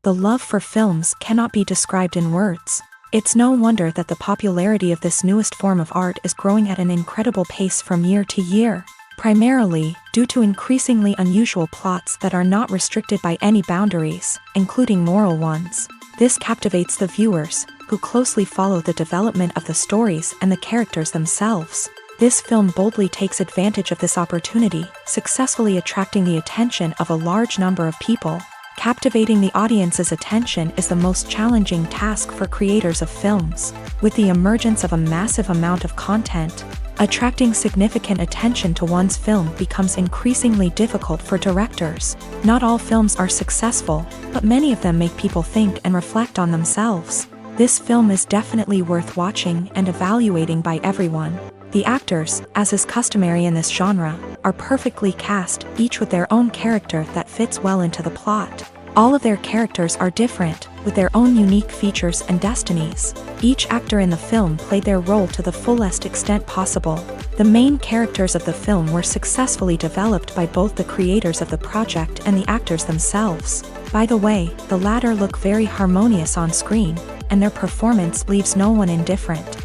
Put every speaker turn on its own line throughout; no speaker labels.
The love for films cannot be described in words. It's no wonder that the popularity of this newest form of art is growing at an incredible pace from year to year, primarily due to increasingly unusual plots that are not restricted by any boundaries, including moral ones. This captivates the viewers, who closely follow the development of the stories and the characters themselves. This film boldly takes advantage of this opportunity, successfully attracting the attention of a large number of people. Captivating the audience's attention is the most challenging task for creators of films. With the emergence of a massive amount of content, attracting significant attention to one's film becomes increasingly difficult for directors. Not all films are successful, but many of them make people think and reflect on themselves. This film is definitely worth watching and evaluating by everyone. The actors, as is customary in this genre, are perfectly cast, each with their own character that fits well into the plot. All of their characters are different, with their own unique features and destinies. Each actor in the film played their role to the fullest extent possible. The main characters of the film were successfully developed by both the creators of the project and the actors themselves. By the way, the latter look very harmonious on screen, and their performance leaves no one indifferent.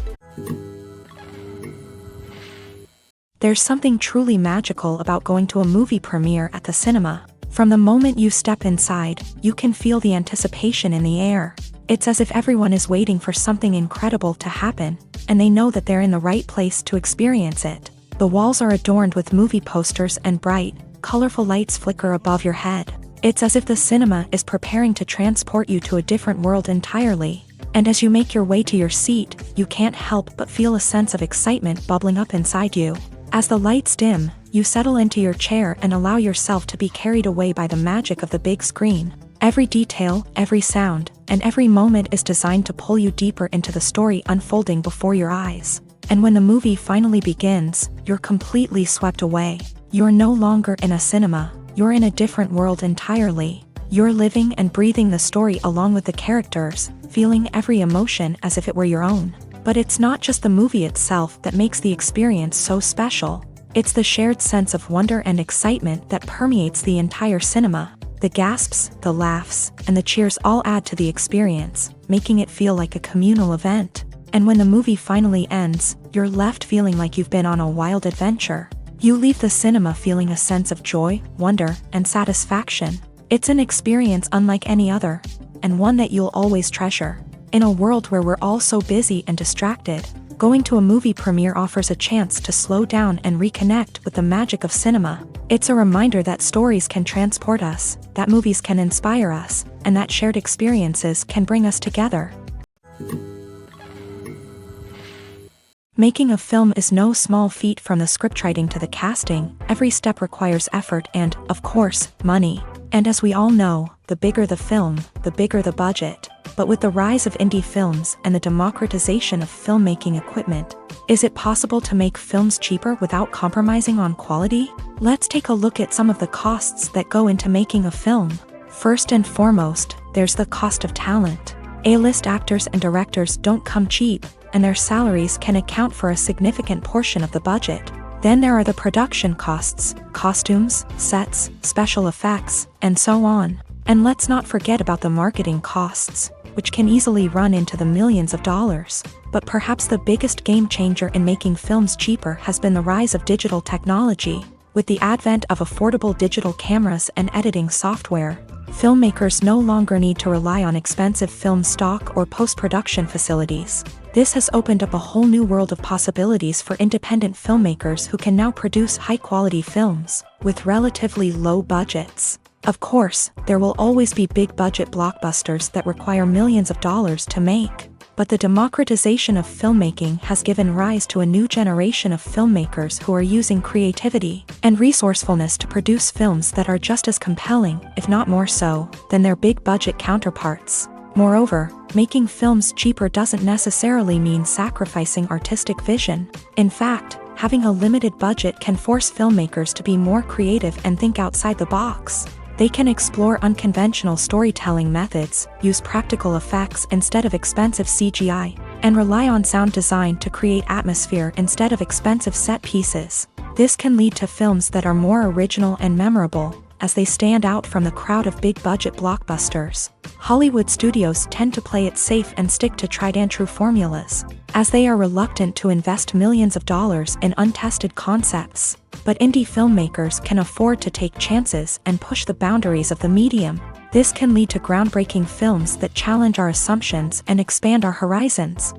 There's something truly magical about going to a movie premiere at the cinema. From the moment you step inside, you can feel the anticipation in the air. It's as if everyone is waiting for something incredible to happen, and they know that they're in the right place to experience it. The walls are adorned with movie posters and bright, colorful lights flicker above your head. It's as if the cinema is preparing to transport you to a different world entirely. And as you make your way to your seat, you can't help but feel a sense of excitement bubbling up inside you. As the lights dim, you settle into your chair and allow yourself to be carried away by the magic of the big screen. Every detail, every sound, and every moment is designed to pull you deeper into the story unfolding before your eyes. And when the movie finally begins, you're completely swept away. You're no longer in a cinema, you're in a different world entirely. You're living and breathing the story along with the characters, feeling every emotion as if it were your own. But it's not just the movie itself that makes the experience so special. It's the shared sense of wonder and excitement that permeates the entire cinema. The gasps, the laughs, and the cheers all add to the experience, making it feel like a communal event. And when the movie finally ends, you're left feeling like you've been on a wild adventure. You leave the cinema feeling a sense of joy, wonder, and satisfaction. It's an experience unlike any other, and one that you'll always treasure. In a world where we're all so busy and distracted, going to a movie premiere offers a chance to slow down and reconnect with the magic of cinema. It's a reminder that stories can transport us, that movies can inspire us, and that shared experiences can bring us together. Making a film is no small feat. From the scriptwriting to the casting, every step requires effort and, of course, money. And as we all know, the bigger the film, the bigger the budget. But with the rise of indie films and the democratization of filmmaking equipment, is it possible to make films cheaper without compromising on quality? Let's take a look at some of the costs that go into making a film. First and foremost, there's the cost of talent. A-list actors and directors don't come cheap, and their salaries can account for a significant portion of the budget. Then there are the production costs, costumes, sets, special effects, and so on. And let's not forget about the marketing costs, which can easily run into the millions of dollars. But perhaps the biggest game changer in making films cheaper has been the rise of digital technology. With the advent of affordable digital cameras and editing software, filmmakers no longer need to rely on expensive film stock or post-production facilities. This has opened up a whole new world of possibilities for independent filmmakers who can now produce high-quality films with relatively low budgets. Of course, there will always be big-budget blockbusters that require millions of dollars to make. But the democratization of filmmaking has given rise to a new generation of filmmakers who are using creativity and resourcefulness to produce films that are just as compelling, if not more so, than their big-budget counterparts. Moreover, making films cheaper doesn't necessarily mean sacrificing artistic vision. In fact, having a limited budget can force filmmakers to be more creative and think outside the box. They can explore unconventional storytelling methods, use practical effects instead of expensive CGI, and rely on sound design to create atmosphere instead of expensive set pieces. This can lead to films that are more original and memorable, as they stand out from the crowd of big-budget blockbusters. Hollywood studios tend to play it safe and stick to tried-and-true formulas, as they are reluctant to invest millions of dollars in untested concepts. But indie filmmakers can afford to take chances and push the boundaries of the medium. This can lead to groundbreaking films that challenge our assumptions and expand our horizons.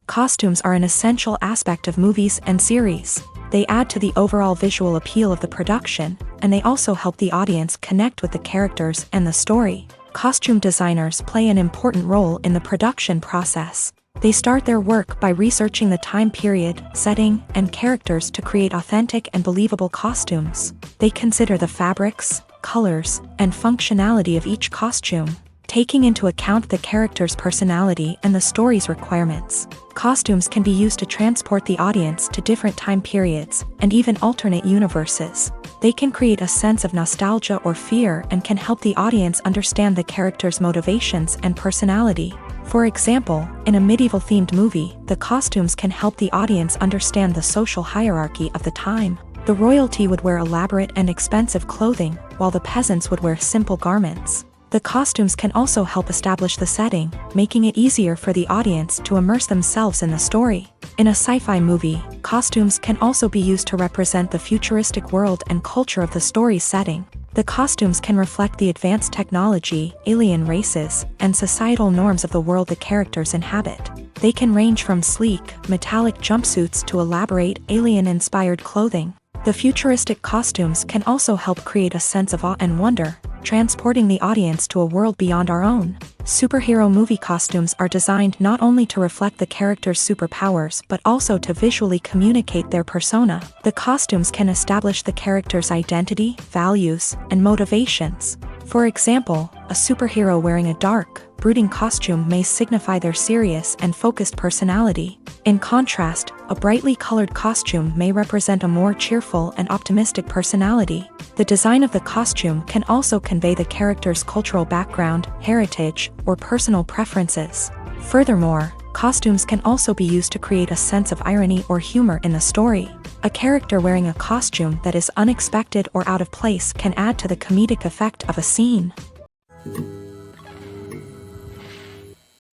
Costumes are an essential aspect of movies and series. They add to the overall visual appeal of the production, and they also help the audience connect with the characters and the story. Costume designers play an important role in the production process. They start their work by researching the time period, setting, and characters to create authentic and believable costumes. They consider the fabrics, colors, and functionality of each costume, taking into account the character's personality and the story's requirements. Costumes can be used to transport the audience to different time periods and even alternate universes. They can create a sense of nostalgia or fear and can help the audience understand the character's motivations and personality. For example, in a medieval-themed movie, the costumes can help the audience understand the social hierarchy of the time. The royalty would wear elaborate and expensive clothing, while the peasants would wear simple garments. The costumes can also help establish the setting, making it easier for the audience to immerse themselves in the story. In a sci-fi movie, costumes can also be used to represent the futuristic world and culture of the story's setting. The costumes can reflect the advanced technology, alien races, and societal norms of the world the characters inhabit. They can range from sleek, metallic jumpsuits to elaborate, alien-inspired clothing. The futuristic costumes can also help create a sense of awe and wonder, transporting the audience to a world beyond our own. Superhero movie costumes are designed not only to reflect the character's superpowers but also to visually communicate their persona. The costumes can establish the character's identity, values, and motivations. For example, a superhero wearing a dark, brooding costume may signify their serious and focused personality. In contrast, a brightly colored costume may represent a more cheerful and optimistic personality. The design of the costume can also convey the character's cultural background, heritage, or personal preferences. Furthermore, costumes can also be used to create a sense of irony or humor in the story. A character wearing a costume that is unexpected or out of place can add to the comedic effect of a scene.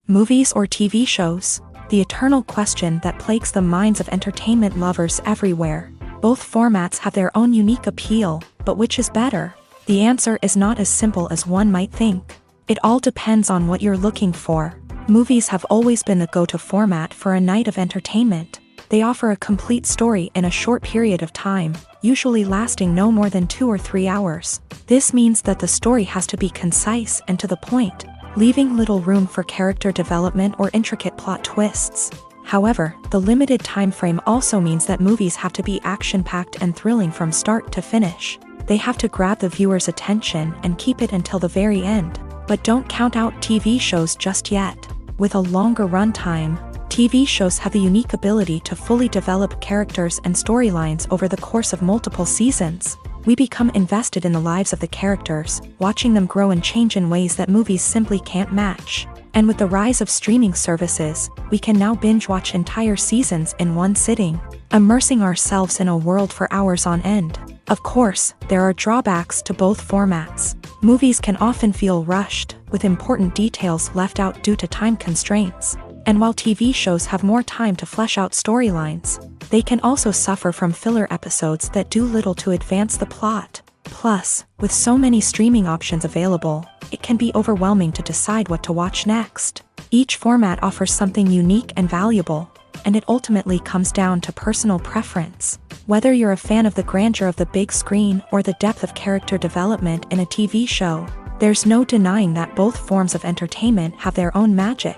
Movies or TV shows? The eternal question that plagues the minds of entertainment lovers everywhere. Both formats have their own unique appeal, but which is better? The answer is not as simple as one might think. It all depends on what you're looking for. Movies have always been the go-to format for a night of entertainment. They offer a complete story in a short period of time, usually lasting no more than 2 or 3 hours. This means that the story has to be concise and to the point, leaving little room for character development or intricate plot twists. However, the limited time frame also means that movies have to be action-packed and thrilling from start to finish. They have to grab the viewer's attention and keep it until the very end. But don't count out TV shows just yet. With a longer runtime, TV shows have the unique ability to fully develop characters and storylines over the course of multiple seasons. We become invested in the lives of the characters, watching them grow and change in ways that movies simply can't match. And with the rise of streaming services, we can now binge-watch entire seasons in one sitting, immersing ourselves in a world for hours on end. Of course, there are drawbacks to both formats. Movies can often feel rushed, with important details left out due to time constraints. And while TV shows have more time to flesh out storylines, they can also suffer from filler episodes that do little to advance the plot. Plus, with so many streaming options available, it can be overwhelming to decide what to watch next. Each format offers something unique and valuable, and it ultimately comes down to personal preference. Whether you're a fan of the grandeur of the big screen or the depth of character development in a TV show, there's no denying that both forms of entertainment have their own magic.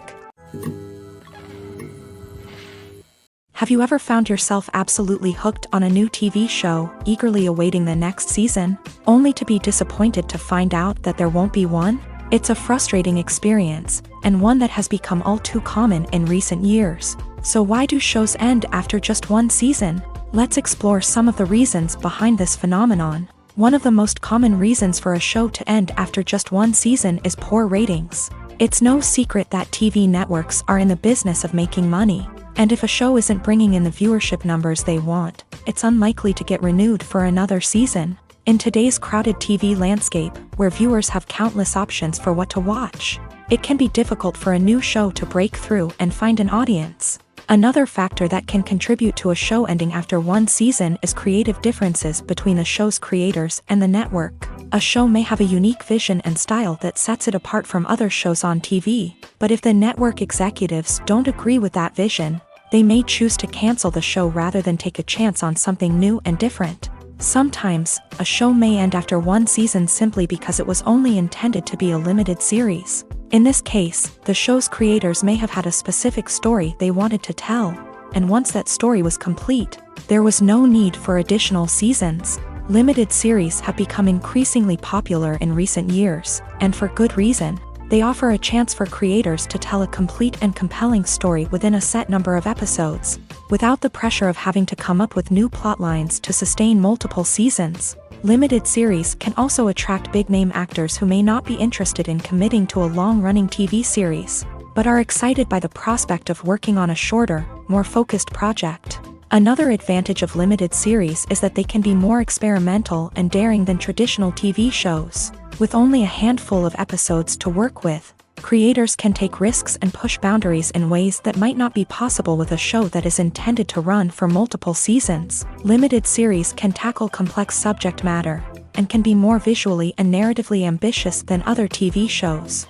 Have you ever found yourself absolutely hooked on a new TV show, eagerly awaiting the next season, only to be disappointed to find out that there won't be one? It's a frustrating experience, and one that has become all too common in recent years. So why do shows end after just one season? Let's explore some of the reasons behind this phenomenon. One of the most common reasons for a show to end after just one season is poor ratings. It's no secret that TV networks are in the business of making money. And if a show isn't bringing in the viewership numbers they want, it's unlikely to get renewed for another season. In today's crowded TV landscape, where viewers have countless options for what to watch, it can be difficult for a new show to break through and find an audience. Another factor that can contribute to a show ending after one season is creative differences between the show's creators and the network. A show may have a unique vision and style that sets it apart from other shows on TV, but if the network executives don't agree with that vision, they may choose to cancel the show rather than take a chance on something new and different. Sometimes, a show may end after one season simply because it was only intended to be a limited series. In this case, the show's creators may have had a specific story they wanted to tell, and once that story was complete, there was no need for additional seasons. Limited series have become increasingly popular in recent years, and for good reason. They offer a chance for creators to tell a complete and compelling story within a set number of episodes, without the pressure of having to come up with new plotlines to sustain multiple seasons. Limited series can also attract big-name actors who may not be interested in committing to a long-running TV series, but are excited by the prospect of working on a shorter, more focused project. Another advantage of limited series is that they can be more experimental and daring than traditional TV shows. With only a handful of episodes to work with, creators can take risks and push boundaries in ways that might not be possible with a show that is intended to run for multiple seasons. Limited series can tackle complex subject matter, and can be more visually and narratively ambitious than other TV shows.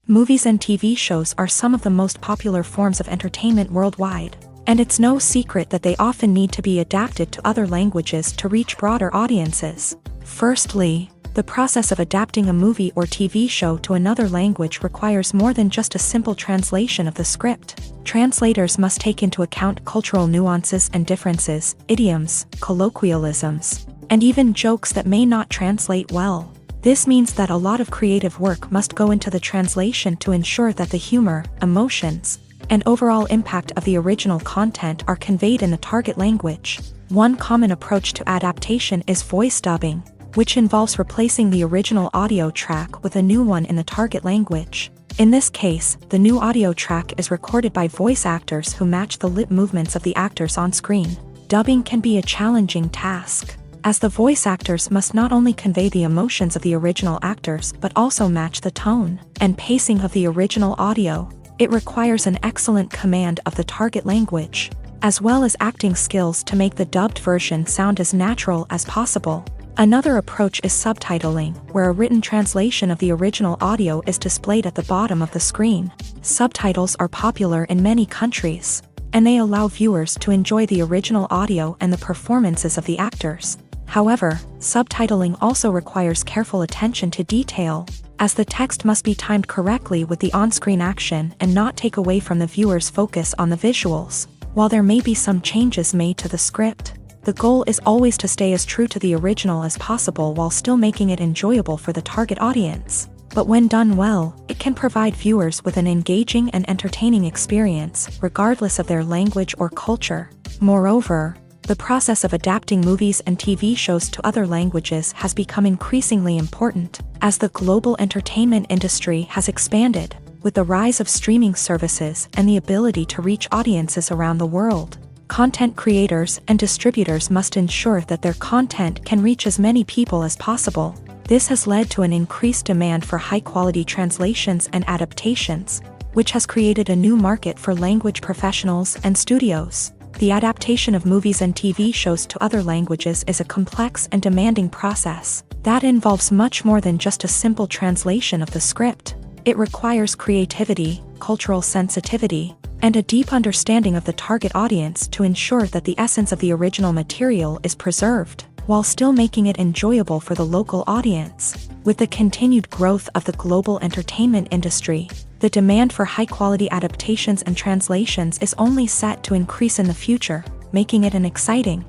Movies and TV shows are some of the most popular forms of entertainment worldwide, and it's no secret that they often need to be adapted to other languages to reach broader audiences. Firstly, the process of adapting a movie or TV show to another language requires more than just a simple translation of the script. Translators must take into account cultural nuances and differences, idioms, colloquialisms, and even jokes that may not translate well. This means that a lot of creative work must go into the translation to ensure that the humor, emotions, and overall impact of the original content are conveyed in the target language. One common approach to adaptation is voice dubbing, which involves replacing the original audio track with a new one in the target language. In this case, the new audio track is recorded by voice actors who match the lip movements of the actors on screen. Dubbing can be a challenging task, as the voice actors must not only convey the emotions of the original actors but also match the tone and pacing of the original audio. It requires an excellent command of the target language, as well as acting skills to make the dubbed version sound as natural as possible. Another approach is subtitling, where a written translation of the original audio is displayed at the bottom of the screen. Subtitles are popular in many countries, and they allow viewers to enjoy the original audio and the performances of the actors. However, subtitling also requires careful attention to detail, as the text must be timed correctly with the on-screen action and not take away from the viewer's focus on the visuals. While there may be some changes made to the script, the goal is always to stay as true to the original as possible while still making it enjoyable for the target audience. But when done well, it can provide viewers with an engaging and entertaining experience, regardless of their language or culture. Moreover, the process of adapting movies and TV shows to other languages has become increasingly important, as the global entertainment industry has expanded, with the rise of streaming services and the ability to reach audiences around the world. Content creators and distributors must ensure that their content can reach as many people as possible. This has led to an increased demand for high-quality translations and adaptations, which has created a new market for language professionals and studios. The adaptation of movies and TV shows to other languages is a complex and demanding process that involves much more than just a simple translation of the script. It requires creativity, cultural sensitivity, and a deep understanding of the target audience to ensure that the essence of the original material is preserved, while still making it enjoyable for the local audience. With the continued growth of the global entertainment industry, the demand for high-quality adaptations and translations is only set to increase in the future, making it an exciting.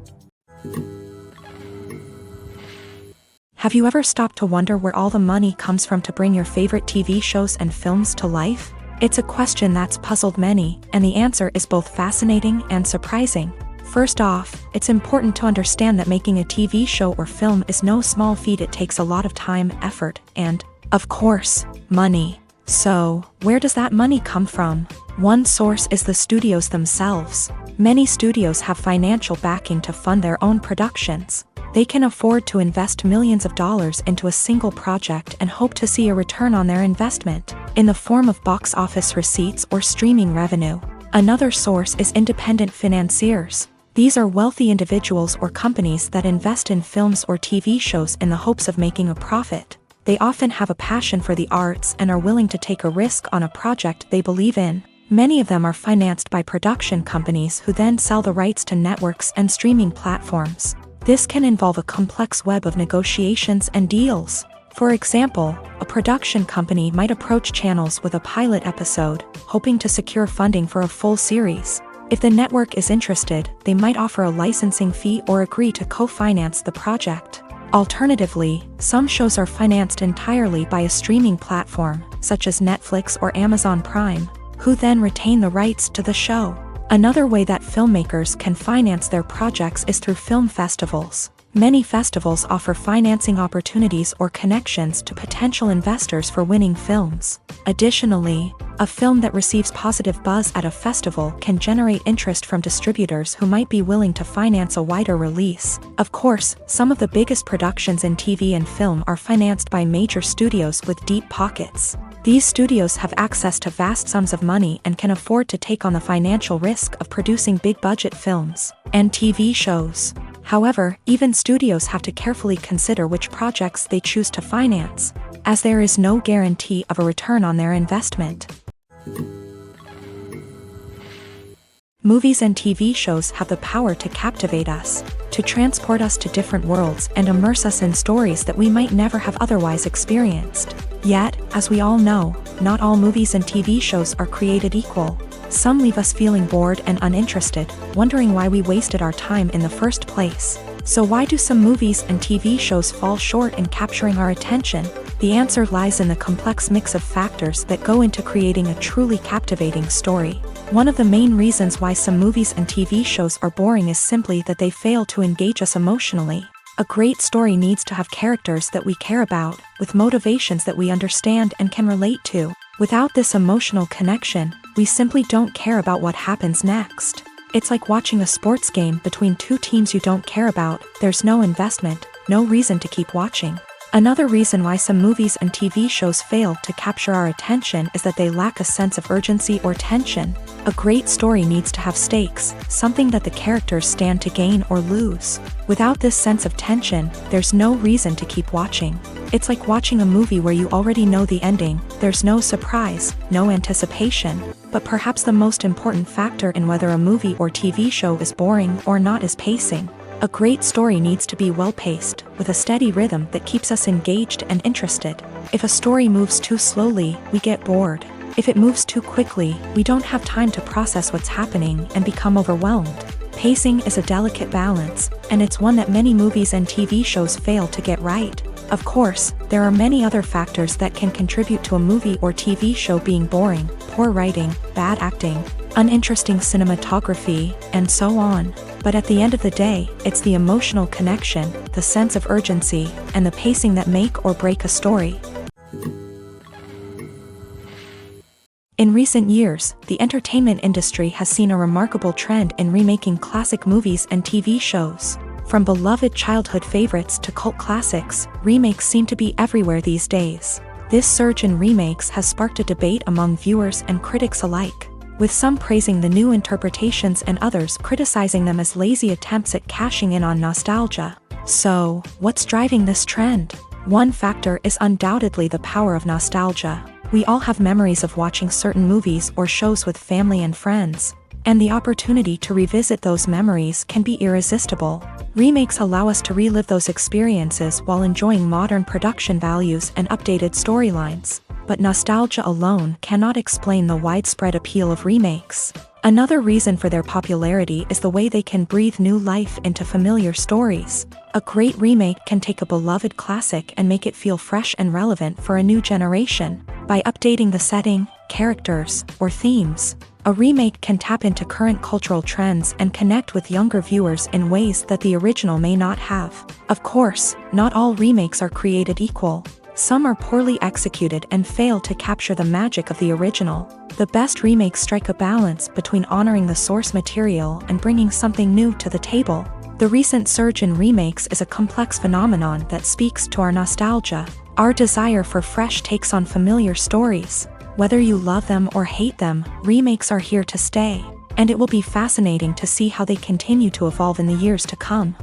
Have you ever stopped to wonder where all the money comes from to bring your favorite TV shows and films to life? It's a question that's puzzled many, and the answer is both fascinating and surprising. First off, it's important to understand that making a TV show or film is no small feat. It takes a lot of time, effort, and, of course, money. So, where does that money come from? One source is the studios themselves. Many studios have financial backing to fund their own productions. They can afford to invest millions of dollars into a single project and hope to see a return on their investment, in the form of box office receipts or streaming revenue. Another source is independent financiers. These are wealthy individuals or companies that invest in films or TV shows in the hopes of making a profit. They often have a passion for the arts and are willing to take a risk on a project they believe in. Many of them are financed by production companies who then sell the rights to networks and streaming platforms. This can involve a complex web of negotiations and deals. For example, a production company might approach channels with a pilot episode, hoping to secure funding for a full series. If the network is interested, they might offer a licensing fee or agree to co-finance the project. Alternatively, some shows are financed entirely by a streaming platform, such as Netflix or Amazon Prime, who then retain the rights to the show. Another way that filmmakers can finance their projects is through film festivals. Many festivals offer financing opportunities or connections to potential investors for winning films. Additionally, a film that receives positive buzz at a festival can generate interest from distributors who might be willing to finance a wider release. Of course, some of the biggest productions in TV and film are financed by major studios with deep pockets. These studios have access to vast sums of money and can afford to take on the financial risk of producing big-budget films and TV shows. However, even studios have to carefully consider which projects they choose to finance, as there is no guarantee of a return on their investment. Movies and TV shows have the power to captivate us, to transport us to different worlds and immerse us in stories that we might never have otherwise experienced. Yet, as we all know, not all movies and TV shows are created equal. Some leave us feeling bored and uninterested, wondering why we wasted our time in the first place. So why do some movies and TV shows fall short in capturing our attention? The answer lies in the complex mix of factors that go into creating a truly captivating story. One of the main reasons why some movies and TV shows are boring is simply that they fail to engage us emotionally. A great story needs to have characters that we care about, with motivations that we understand and can relate to. Without this emotional connection, we simply don't care about what happens next. It's like watching a sports game between two teams you don't care about. There's no investment, no reason to keep watching. Another reason why some movies and TV shows fail to capture our attention is that they lack a sense of urgency or tension. A great story needs to have stakes, something that the characters stand to gain or lose. Without this sense of tension, there's no reason to keep watching. It's like watching a movie where you already know the ending. There's no surprise, no anticipation. But perhaps the most important factor in whether a movie or TV show is boring or not is pacing. A great story needs to be well-paced, with a steady rhythm that keeps us engaged and interested. If a story moves too slowly, we get bored. If it moves too quickly, we don't have time to process what's happening and become overwhelmed. Pacing is a delicate balance, and it's one that many movies and TV shows fail to get right. Of course, there are many other factors that can contribute to a movie or TV show being boring: poor writing, bad acting, uninteresting cinematography, and so on. But at the end of the day, it's the emotional connection, the sense of urgency, and the pacing that make or break a story. In recent years, the entertainment industry has seen a remarkable trend in remaking classic movies and TV shows. From beloved childhood favorites to cult classics, remakes seem to be everywhere these days. This surge in remakes has sparked a debate among viewers and critics alike, with some praising the new interpretations and others criticizing them as lazy attempts at cashing in on nostalgia. So, what's driving this trend? One factor is undoubtedly the power of nostalgia. We all have memories of watching certain movies or shows with family and friends, and the opportunity to revisit those memories can be irresistible. Remakes allow us to relive those experiences while enjoying modern production values and updated storylines. But nostalgia alone cannot explain the widespread appeal of remakes. Another reason for their popularity is the way they can breathe new life into familiar stories. A great remake can take a beloved classic and make it feel fresh and relevant for a new generation. By updating the setting, characters, or themes, a remake can tap into current cultural trends and connect with younger viewers in ways that the original may not have. Of course, not all remakes are created equal. Some are poorly executed and fail to capture the magic of the original. The best remakes strike a balance between honoring the source material and bringing something new to the table. The recent surge in remakes is a complex phenomenon that speaks to our nostalgia, our desire for fresh takes on familiar stories. Whether you love them or hate them, remakes are here to stay, and it will be fascinating to see how they continue to evolve in the years to come.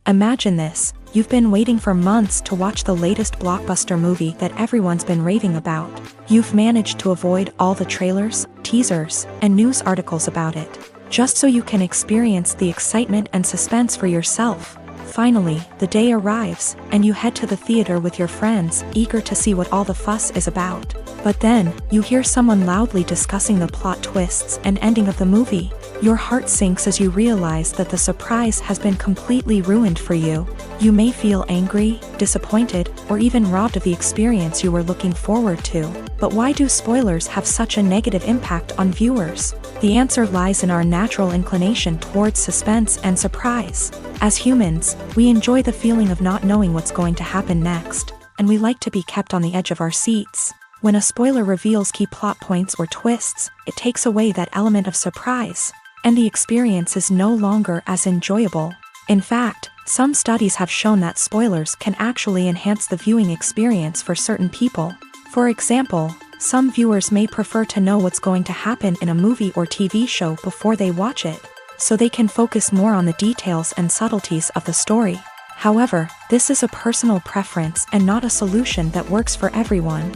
Imagine this: you've been waiting for months to watch the latest blockbuster movie that everyone's been raving about. You've managed to avoid all the trailers, teasers, and news articles about it, just so you can experience the excitement and suspense for yourself. Finally, the day arrives, and you head to the theater with your friends, eager to see what all the fuss is about. But then, you hear someone loudly discussing the plot twists and ending of the movie. Your heart sinks as you realize that the surprise has been completely ruined for you. You may feel angry, disappointed, or even robbed of the experience you were looking forward to. But why do spoilers have such a negative impact on viewers? The answer lies in our natural inclination towards suspense and surprise. As humans, we enjoy the feeling of not knowing what's going to happen next, and we like to be kept on the edge of our seats. When a spoiler reveals key plot points or twists, it takes away that element of surprise, and the experience is no longer as enjoyable. In fact, some studies have shown that spoilers can actually enhance the viewing experience for certain people. For example, some viewers may prefer to know what's going to happen in a movie or TV show before they watch it, so they can focus more on the details and subtleties of the story. However, this is a personal preference and not a solution that works for everyone.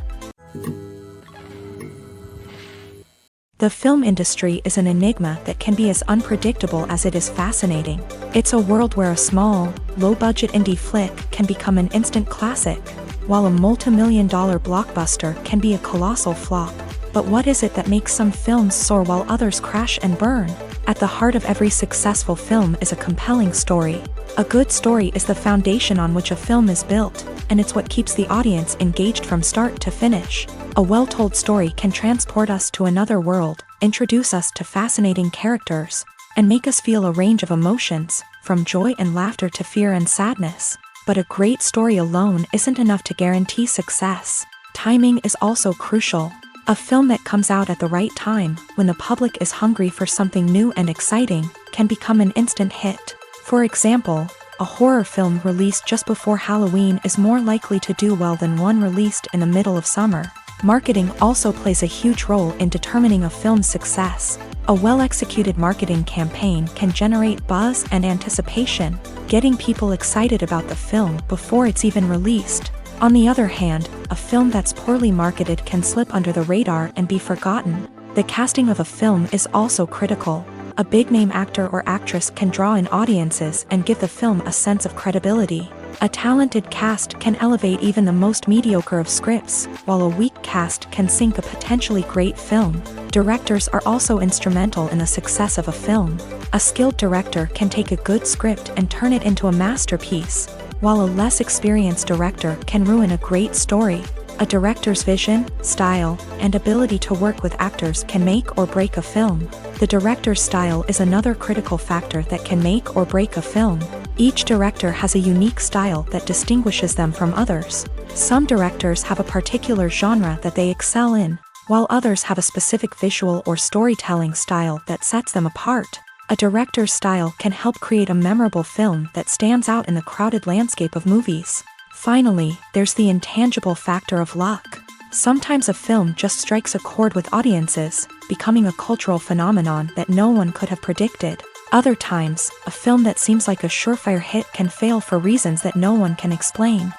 The film industry is an enigma that can be as unpredictable as it is fascinating. It's a world where a small, low-budget indie flick can become an instant classic, while a multi-million-dollar blockbuster can be a colossal flop. But what is it that makes some films soar while others crash and burn? At the heart of every successful film is a compelling story. A good story is the foundation on which a film is built, and it's what keeps the audience engaged from start to finish. A well-told story can transport us to another world, introduce us to fascinating characters, and make us feel a range of emotions, from joy and laughter to fear and sadness. But a great story alone isn't enough to guarantee success. Timing is also crucial. A film that comes out at the right time, when the public is hungry for something new and exciting, can become an instant hit. For example, a horror film released just before Halloween is more likely to do well than one released in the middle of summer. Marketing also plays a huge role in determining a film's success. A well-executed marketing campaign can generate buzz and anticipation, getting people excited about the film before it's even released. On the other hand, a film that's poorly marketed can slip under the radar and be forgotten. The casting of a film is also critical. A big-name actor or actress can draw in audiences and give the film a sense of credibility. A talented cast can elevate even the most mediocre of scripts, while a weak cast can sink a potentially great film. Directors are also instrumental in the success of a film. A skilled director can take a good script and turn it into a masterpiece, while a less experienced director can ruin a great story. A director's vision, style, and ability to work with actors can make or break a film. The director's style is another critical factor that can make or break a film. Each director has a unique style that distinguishes them from others. Some directors have a particular genre that they excel in, while others have a specific visual or storytelling style that sets them apart. A director's style can help create a memorable film that stands out in the crowded landscape of movies. Finally, there's the intangible factor of luck. Sometimes a film just strikes a chord with audiences, becoming a cultural phenomenon that no one could have predicted. Other times, a film that seems like a surefire hit can fail for reasons that no one can explain.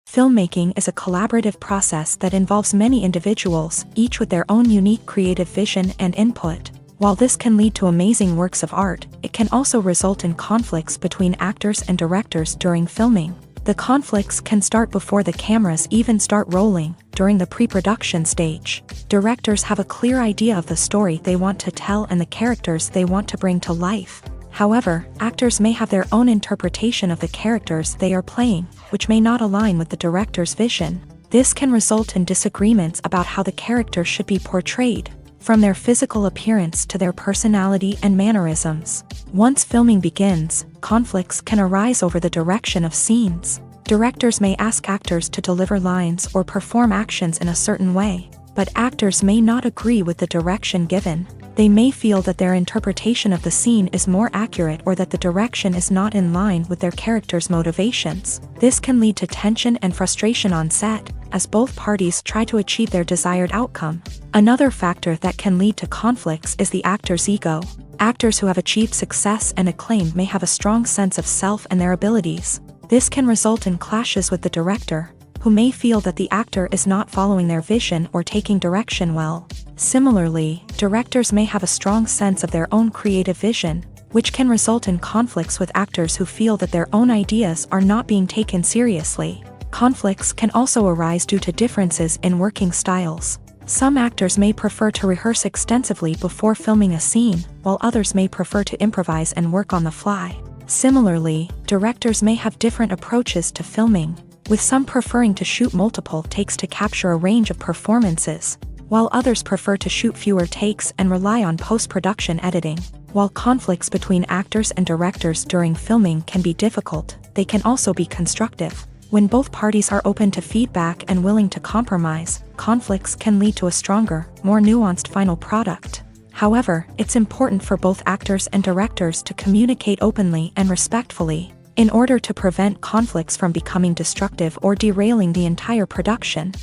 Filmmaking is a collaborative process that involves many individuals, each with their own unique creative vision and input. While this can lead to amazing works of art, it can also result in conflicts between actors and directors during filming. The conflicts can start before the cameras even start rolling, during the pre-production stage. Directors have a clear idea of the story they want to tell and the characters they want to bring to life. However, actors may have their own interpretation of the characters they are playing, which may not align with the director's vision. This can result in disagreements about how the character should be portrayed. from their physical appearance to their personality and mannerisms. Once filming begins, conflicts can arise over the direction of scenes. Directors may ask actors to deliver lines or perform actions in a certain way, but actors may not agree with the direction given. They may feel that their interpretation of the scene is more accurate or that the direction is not in line with their character's motivations. This can lead to tension and frustration on set, as both parties try to achieve their desired outcome. Another factor that can lead to conflicts is the actor's ego. Actors who have achieved success and acclaim may have a strong sense of self and their abilities. This can result in clashes with the director, who may feel that the actor is not following their vision or taking direction well. Similarly, directors may have a strong sense of their own creative vision, which can result in conflicts with actors who feel that their own ideas are not being taken seriously. Conflicts can also arise due to differences in working styles. Some actors may prefer to rehearse extensively before filming a scene, while others may prefer to improvise and work on the fly. Similarly, directors may have different approaches to filming, with some preferring to shoot multiple takes to capture a range of performances, while others prefer to shoot fewer takes and rely on post-production editing. While conflicts between actors and directors during filming can be difficult, they can also be constructive. When both parties are open to feedback and willing to compromise, conflicts can lead to a stronger, more nuanced final product. However, it's important for both actors and directors to communicate openly and respectfully, in order to prevent conflicts from becoming destructive or derailing the entire production.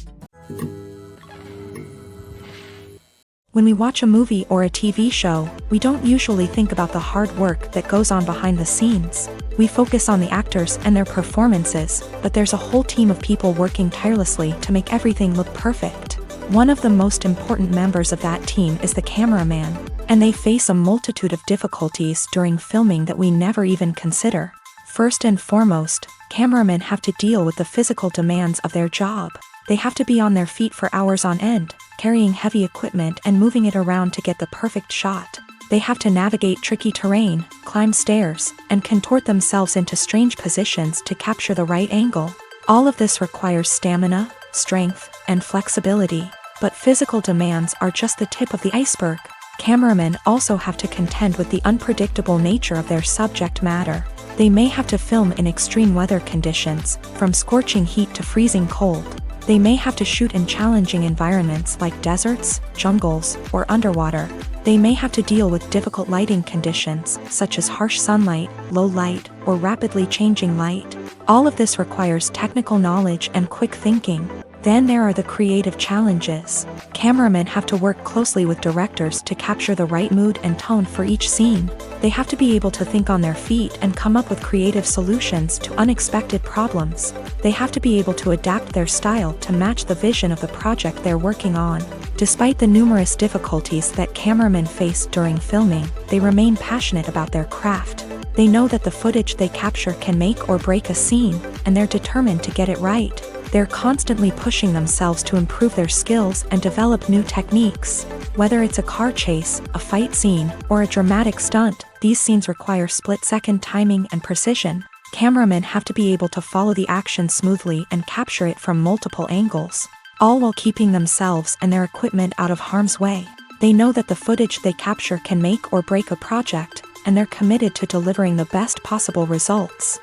When we watch a movie or a TV show, we don't usually think about the hard work that goes on behind the scenes. We focus on the actors and their performances, but there's a whole team of people working tirelessly to make everything look perfect. One of the most important members of that team is the cameraman, and they face a multitude of difficulties during filming that we never even consider. First and foremost, cameramen have to deal with the physical demands of their job. They have to be on their feet for hours on end, carrying heavy equipment and moving it around to get the perfect shot. They have to navigate tricky terrain, climb stairs, and contort themselves into strange positions to capture the right angle. All of this requires stamina, strength, and flexibility. But physical demands are just the tip of the iceberg. Cameramen also have to contend with the unpredictable nature of their subject matter. They may have to film in extreme weather conditions, from scorching heat to freezing cold. They may have to shoot in challenging environments like deserts, jungles, or underwater. They may have to deal with difficult lighting conditions, such as harsh sunlight, low light, or rapidly changing light. All of this requires technical knowledge and quick thinking. Then there are the creative challenges. Cameramen have to work closely with directors to capture the right mood and tone for each scene. They have to be able to think on their feet and come up with creative solutions to unexpected problems. They have to be able to adapt their style to match the vision of the project they're working on. Despite the numerous difficulties that cameramen face during filming, they remain passionate about their craft. They know that the footage they capture can make or break a scene, and they're determined to get it right. They're constantly pushing themselves to improve their skills and develop new techniques. Whether it's a car chase, a fight scene, or a dramatic stunt, these scenes require split-second timing and precision. Cameramen have to be able to follow the action smoothly and capture it from multiple angles, all while keeping themselves and their equipment out of harm's way. They know that the footage they capture can make or break a project, and they're committed to delivering the best possible results.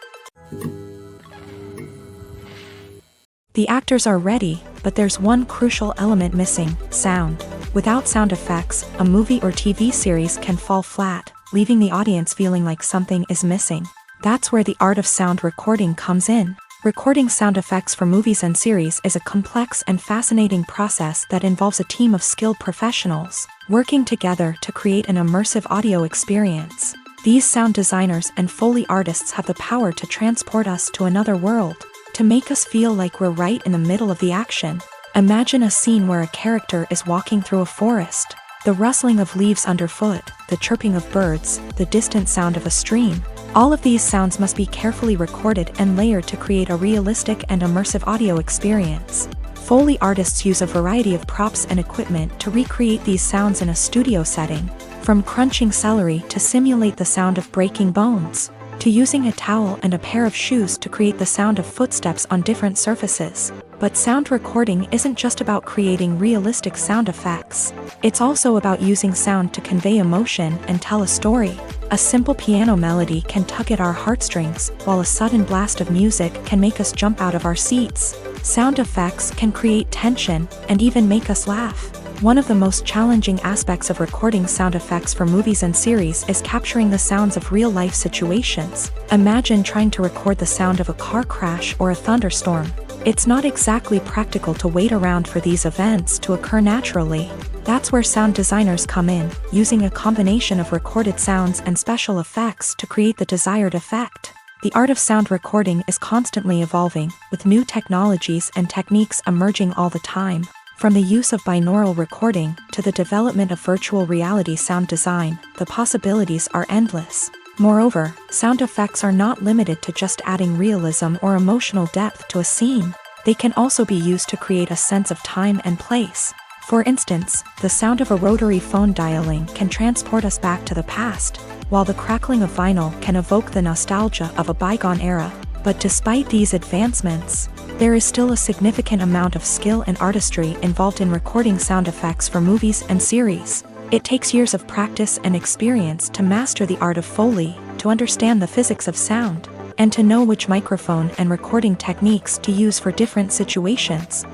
The actors are ready, but there's one crucial element missing: sound. Without sound effects, a movie or TV series can fall flat, leaving the audience feeling like something is missing. That's where the art of sound recording comes in. Recording sound effects for movies and series is a complex and fascinating process that involves a team of skilled professionals working together to create an immersive audio experience. These sound designers and Foley artists have the power to transport us to another world, to make us feel like we're right in the middle of the action. Imagine a scene where a character is walking through a forest. The rustling of leaves underfoot, the chirping of birds, the distant sound of a stream. All of these sounds must be carefully recorded and layered to create a realistic and immersive audio experience. Foley artists use a variety of props and equipment to recreate these sounds in a studio setting, from crunching celery to simulate the sound of breaking bones. to using a towel and a pair of shoes to create the sound of footsteps on different surfaces. But sound recording isn't just about creating realistic sound effects. It's also about using sound to convey emotion and tell a story. A simple piano melody can tug at our heartstrings, while a sudden blast of music can make us jump out of our seats. Sound effects can create tension and even make us laugh. One of the most challenging aspects of recording sound effects for movies and series is capturing the sounds of real-life situations. Imagine trying to record the sound of a car crash or a thunderstorm. It's not exactly practical to wait around for these events to occur naturally. That's where sound designers come in, using a combination of recorded sounds and special effects to create the desired effect. The art of sound recording is constantly evolving, with new technologies and techniques emerging all the time. From the use of binaural recording to the development of virtual reality sound design, the possibilities are endless. Moreover, sound effects are not limited to just adding realism or emotional depth to a scene. They can also be used to create a sense of time and place. For instance, the sound of a rotary phone dialing can transport us back to the past, while the crackling of vinyl can evoke the nostalgia of a bygone era. But despite these advancements, there is still a significant amount of skill and artistry involved in recording sound effects for movies and series. It takes years of practice and experience to master the art of Foley, to understand the physics of sound, and to know which microphone and recording techniques to use for different situations.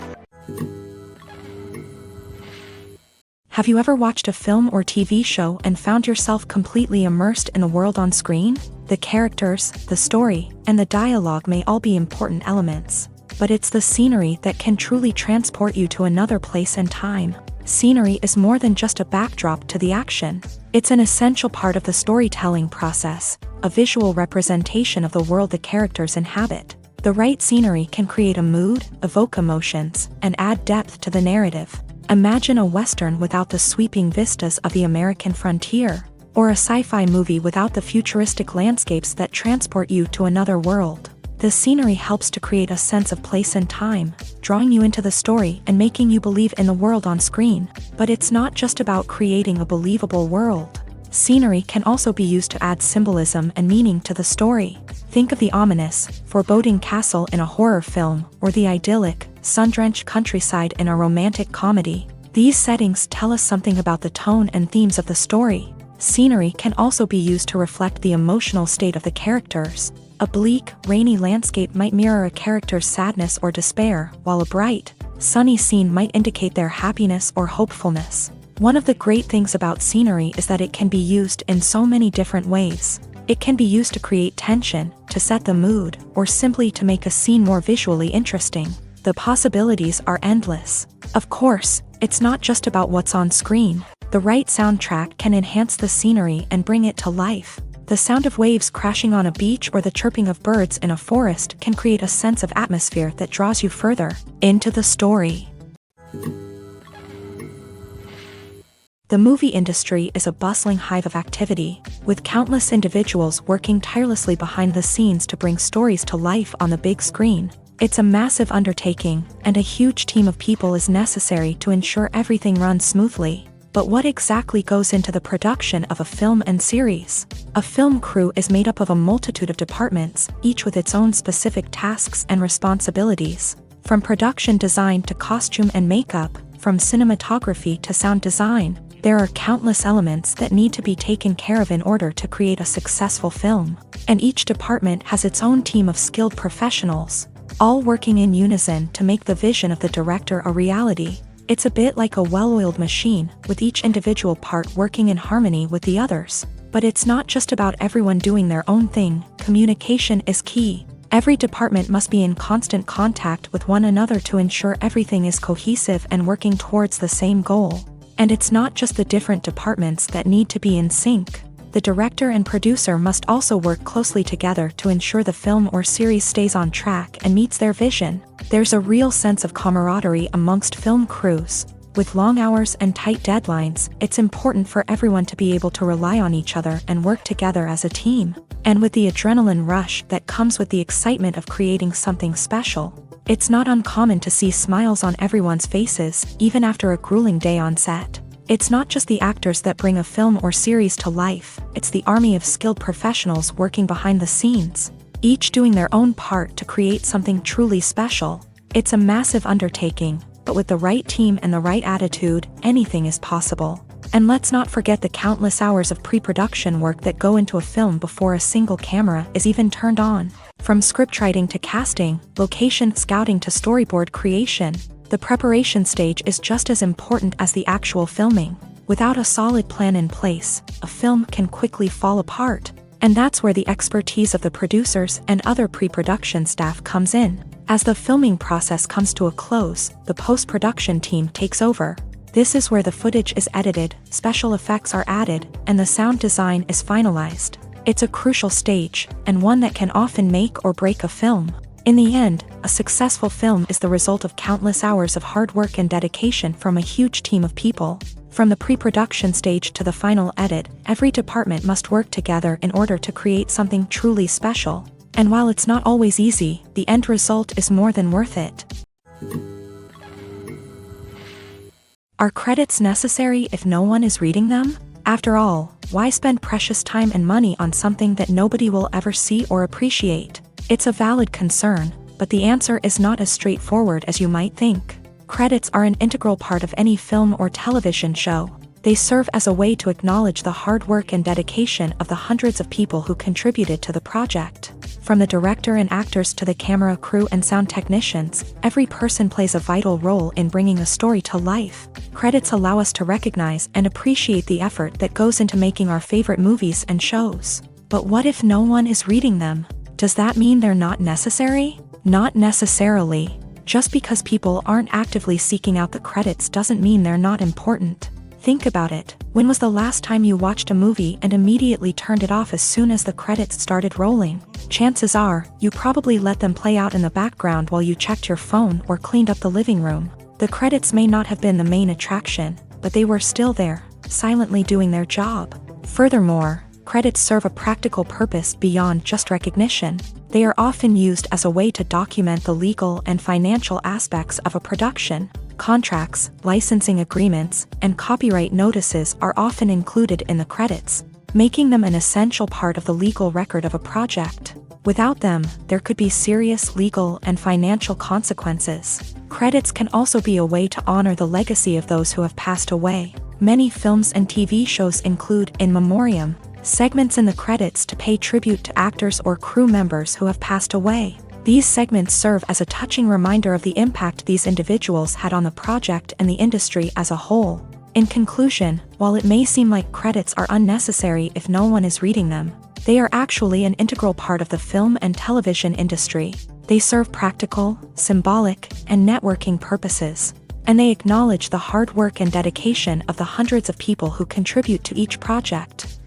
Have you ever watched a film or TV show and found yourself completely immersed in the world on screen? The characters, the story, and the dialogue may all be important elements, but it's the scenery that can truly transport you to another place and time. Scenery is more than just a backdrop to the action. It's an essential part of the storytelling process, a visual representation of the world the characters inhabit. The right scenery can create a mood, evoke emotions, and add depth to the narrative. Imagine a Western without the sweeping vistas of the American frontier, or a sci-fi movie without the futuristic landscapes that transport you to another world. The scenery helps to create a sense of place and time, drawing you into the story and making you believe in the world on screen. But it's not just about creating a believable world. Scenery can also be used to add symbolism and meaning to the story. Think of the ominous, foreboding castle in a horror film, or the idyllic, sun-drenched countryside in a romantic comedy. These settings tell us something about the tone and themes of the story. Scenery can also be used to reflect the emotional state of the characters. A bleak, rainy landscape might mirror a character's sadness or despair, while a bright, sunny scene might indicate their happiness or hopefulness. One of the great things about scenery is that it can be used in so many different ways. It can be used to create tension, to set the mood, or simply to make a scene more visually interesting. The possibilities are endless. Of course, it's not just about what's on screen. The right soundtrack can enhance the scenery and bring it to life. The sound of waves crashing on a beach or the chirping of birds in a forest can create a sense of atmosphere that draws you further into the story. The movie industry is a bustling hive of activity, with countless individuals working tirelessly behind the scenes to bring stories to life on the big screen. It's a massive undertaking, and a huge team of people is necessary to ensure everything runs smoothly. But what exactly goes into the production of a film and series? A film crew is made up of a multitude of departments, each with its own specific tasks and responsibilities. From production design to costume and makeup, from cinematography to sound design, there are countless elements that need to be taken care of in order to create a successful film. And each department has its own team of skilled professionals, all working in unison to make the vision of the director a reality. It's a bit like a well-oiled machine, with each individual part working in harmony with the others. But it's not just about everyone doing their own thing. Communication is key. Every department must be in constant contact with one another to ensure everything is cohesive and working towards the same goal. And it's not just the different departments that need to be in sync. The director and producer must also work closely together to ensure the film or series stays on track and meets their vision. There's a real sense of camaraderie amongst film crews. With long hours and tight deadlines, it's important for everyone to be able to rely on each other and work together as a team. And with the adrenaline rush that comes with the excitement of creating something special, it's not uncommon to see smiles on everyone's faces, even after a grueling day on set. It's not just the actors that bring a film or series to life, it's the army of skilled professionals working behind the scenes, each doing their own part to create something truly special. It's a massive undertaking, but with the right team and the right attitude, anything is possible. And let's not forget the countless hours of pre-production work that go into a film before a single camera is even turned on. From scriptwriting to casting, location scouting to storyboard creation, the preparation stage is just as important as the actual filming. Without a solid plan in place, a film can quickly fall apart. And that's where the expertise of the producers and other pre-production staff comes in. As the filming process comes to a close, the post-production team takes over. This is where the footage is edited, special effects are added, and the sound design is finalized. It's a crucial stage, and one that can often make or break a film. In the end, a successful film is the result of countless hours of hard work and dedication from a huge team of people. From the pre-production stage to the final edit, every department must work together in order to create something truly special. And while it's not always easy, the end result is more than worth it. Are credits necessary if no one is reading them? After all, why spend precious time and money on something that nobody will ever see or appreciate? It's a valid concern, but the answer is not as straightforward as you might think. Credits are an integral part of any film or television show. They serve as a way to acknowledge the hard work and dedication of the hundreds of people who contributed to the project. From the director and actors to the camera crew and sound technicians, every person plays a vital role in bringing a story to life. Credits allow us to recognize and appreciate the effort that goes into making our favorite movies and shows. But what if no one is reading them? Does that mean they're not necessary? Not necessarily. Just because people aren't actively seeking out the credits doesn't mean they're not important. Think about it. When was the last time you watched a movie and immediately turned it off as soon as the credits started rolling? Chances are, you probably let them play out in the background while you checked your phone or cleaned up the living room. The credits may not have been the main attraction, but they were still there, silently doing their job. Furthermore, credits serve a practical purpose beyond just recognition. They are often used as a way to document the legal and financial aspects of a production. Contracts, licensing agreements, and copyright notices are often included in the credits, making them an essential part of the legal record of a project. Without them, there could be serious legal and financial consequences. Credits can also be a way to honor the legacy of those who have passed away. Many films and TV shows include in memoriam segments in the credits to pay tribute to actors or crew members who have passed away. These segments serve as a touching reminder of the impact these individuals had on the project and the industry as a whole. In conclusion, while it may seem like credits are unnecessary if no one is reading them, they are actually an integral part of the film and television industry. They serve practical, symbolic, and networking purposes, and they acknowledge the hard work and dedication of the hundreds of people who contribute to each project.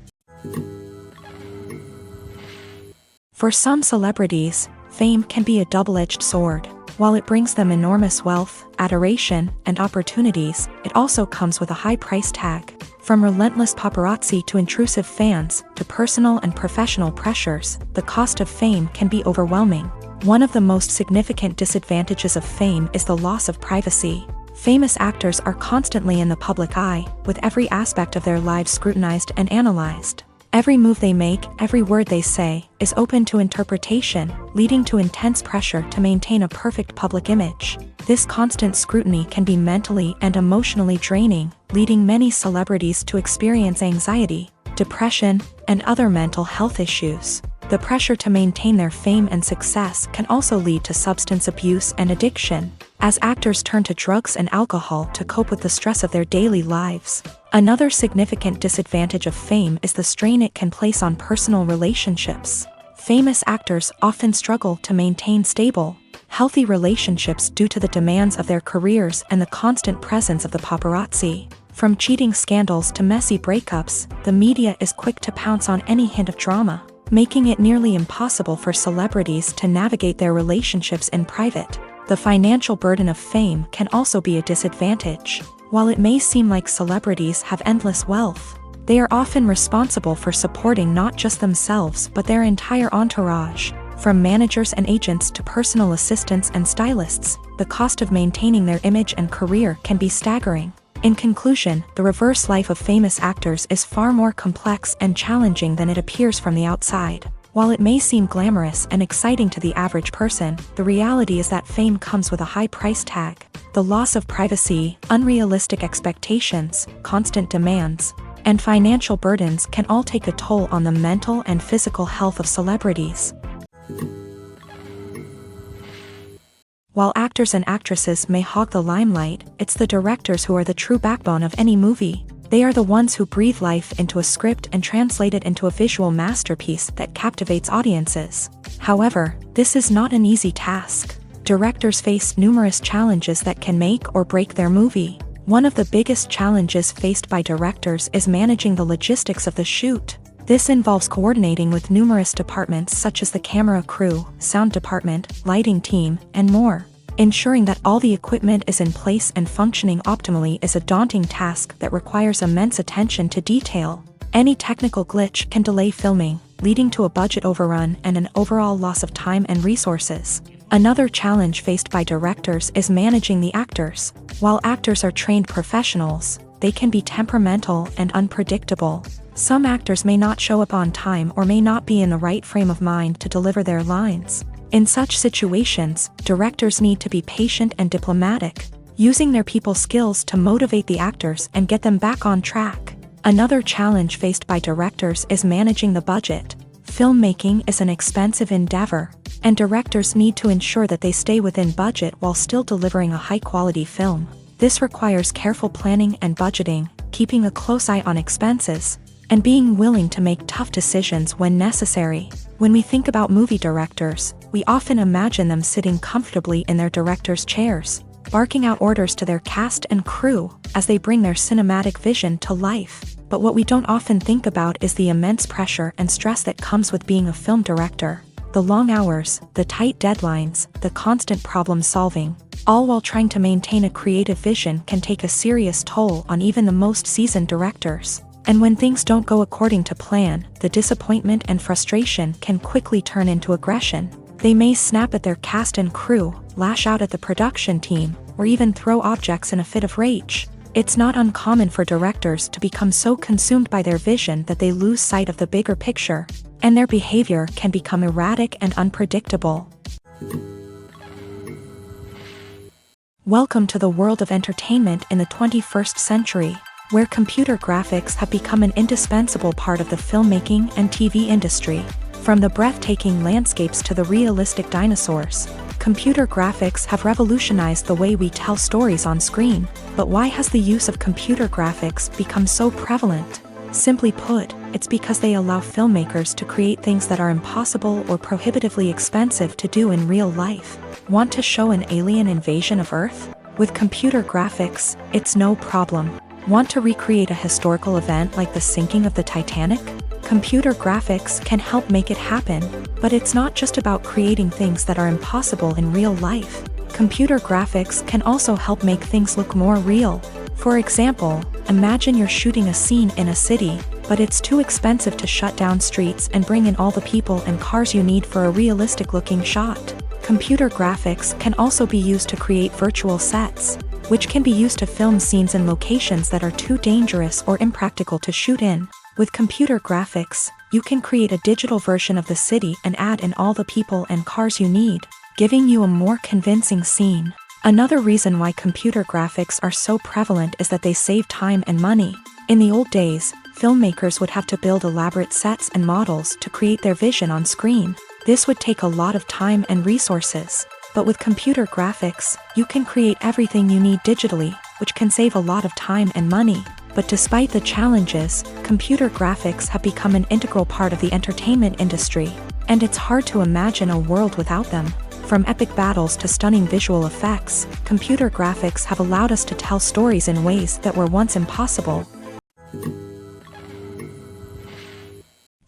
For some celebrities, fame can be a double-edged sword. While it brings them enormous wealth, adoration, and opportunities, it also comes with a high price tag. From relentless paparazzi to intrusive fans, to personal and professional pressures, the cost of fame can be overwhelming. One of the most significant disadvantages of fame is the loss of privacy. Famous actors are constantly in the public eye, with every aspect of their lives scrutinized and analyzed. Every move they make, every word they say, is open to interpretation, leading to intense pressure to maintain a perfect public image. This constant scrutiny can be mentally and emotionally draining, leading many celebrities to experience anxiety, depression, and other mental health issues. The pressure to maintain their fame and success can also lead to substance abuse and addiction, as actors turn to drugs and alcohol to cope with the stress of their daily lives. Another significant disadvantage of fame is the strain it can place on personal relationships. Famous actors often struggle to maintain stable, healthy relationships due to the demands of their careers and the constant presence of the paparazzi. From cheating scandals to messy breakups, the media is quick to pounce on any hint of drama, making it nearly impossible for celebrities to navigate their relationships in private. The financial burden of fame can also be a disadvantage. While it may seem like celebrities have endless wealth, they are often responsible for supporting not just themselves but their entire entourage. From managers and agents to personal assistants and stylists, the cost of maintaining their image and career can be staggering. In conclusion, the reverse life of famous actors is far more complex and challenging than it appears from the outside. While it may seem glamorous and exciting to the average person, the reality is that fame comes with a high price tag. The loss of privacy, unrealistic expectations, constant demands, and financial burdens can all take a toll on the mental and physical health of celebrities. While actors and actresses may hog the limelight, it's the directors who are the true backbone of any movie. They are the ones who breathe life into a script and translate it into a visual masterpiece that captivates audiences. However, this is not an easy task. Directors face numerous challenges that can make or break their movie. One of the biggest challenges faced by directors is managing the logistics of the shoot. This involves coordinating with numerous departments such as the camera crew, sound department, lighting team, and more. Ensuring that all the equipment is in place and functioning optimally is a daunting task that requires immense attention to detail. Any technical glitch can delay filming, leading to a budget overrun and an overall loss of time and resources. Another challenge faced by directors is managing the actors. While actors are trained professionals, they can be temperamental and unpredictable. Some actors may not show up on time or may not be in the right frame of mind to deliver their lines. In such situations, directors need to be patient and diplomatic, using their people skills to motivate the actors and get them back on track. Another challenge faced by directors is managing the budget. Filmmaking is an expensive endeavor, and directors need to ensure that they stay within budget while still delivering a high-quality film. This requires careful planning and budgeting, keeping a close eye on expenses, and being willing to make tough decisions when necessary. When we think about movie directors, we often imagine them sitting comfortably in their director's chairs, barking out orders to their cast and crew as they bring their cinematic vision to life. But what we don't often think about is the immense pressure and stress that comes with being a film director. The long hours, the tight deadlines, the constant problem solving, all while trying to maintain a creative vision can take a serious toll on even the most seasoned directors. And when things don't go according to plan, the disappointment and frustration can quickly turn into aggression. They may snap at their cast and crew, lash out at the production team, or even throw objects in a fit of rage. It's not uncommon for directors to become so consumed by their vision that they lose sight of the bigger picture, and their behavior can become erratic and unpredictable. Welcome to the world of entertainment in the 21st century, where computer graphics have become an indispensable part of the filmmaking and TV industry. From the breathtaking landscapes to the realistic dinosaurs, computer graphics have revolutionized the way we tell stories on screen. But why has the use of computer graphics become so prevalent? Simply put, it's because they allow filmmakers to create things that are impossible or prohibitively expensive to do in real life. Want to show an alien invasion of Earth? With computer graphics, it's no problem. Want to recreate a historical event like the sinking of the Titanic? Computer graphics can help make it happen, but it's not just about creating things that are impossible in real life. Computer graphics can also help make things look more real. For example, imagine you're shooting a scene in a city, but it's too expensive to shut down streets and bring in all the people and cars you need for a realistic-looking shot. Computer graphics can also be used to create virtual sets, which can be used to film scenes in locations that are too dangerous or impractical to shoot in. With computer graphics, you can create a digital version of the city and add in all the people and cars you need, giving you a more convincing scene. Another reason why computer graphics are so prevalent is that they save time and money. In the old days, filmmakers would have to build elaborate sets and models to create their vision on screen. This would take a lot of time and resources. But with computer graphics, you can create everything you need digitally, which can save a lot of time and money. But despite the challenges, computer graphics have become an integral part of the entertainment industry, and it's hard to imagine a world without them. From epic battles to stunning visual effects, computer graphics have allowed us to tell stories in ways that were once impossible.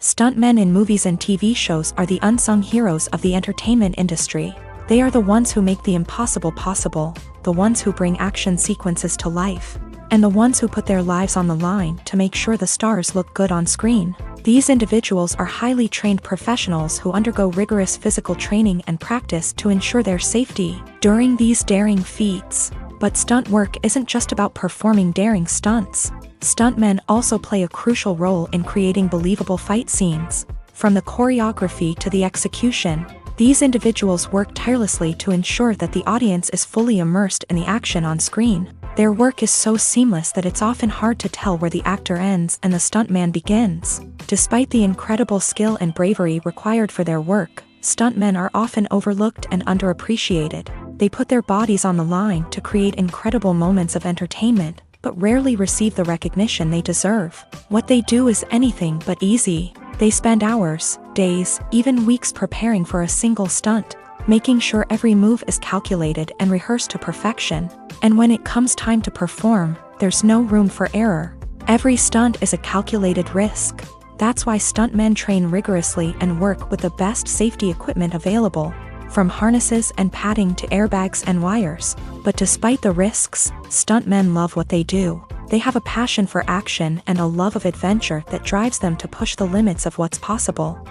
Stuntmen in movies and TV shows are the unsung heroes of the entertainment industry. They are the ones who make the impossible possible, the ones who bring action sequences to life, and the ones who put their lives on the line to make sure the stars look good on screen. These individuals are highly trained professionals who undergo rigorous physical training and practice to ensure their safety. During these daring feats, But stunt work isn't just about performing daring stunts. Stuntmen also play a crucial role in creating believable fight scenes. From the choreography to the execution, these individuals work tirelessly to ensure that the audience is fully immersed in the action on screen. Their work is so seamless that it's often hard to tell where the actor ends and the stuntman begins. Despite the incredible skill and bravery required for their work, stuntmen are often overlooked and underappreciated. They put their bodies on the line to create incredible moments of entertainment, but rarely receive the recognition they deserve. What they do is anything but easy. They spend hours, days, even weeks preparing for a single stunt, making sure every move is calculated and rehearsed to perfection. And when it comes time to perform, there's no room for error. Every stunt is a calculated risk. That's why stuntmen train rigorously and work with the best safety equipment available, from harnesses and padding to airbags and wires. But despite the risks, stuntmen love what they do. They have a passion for action and a love of adventure that drives them to push the limits of what's possible.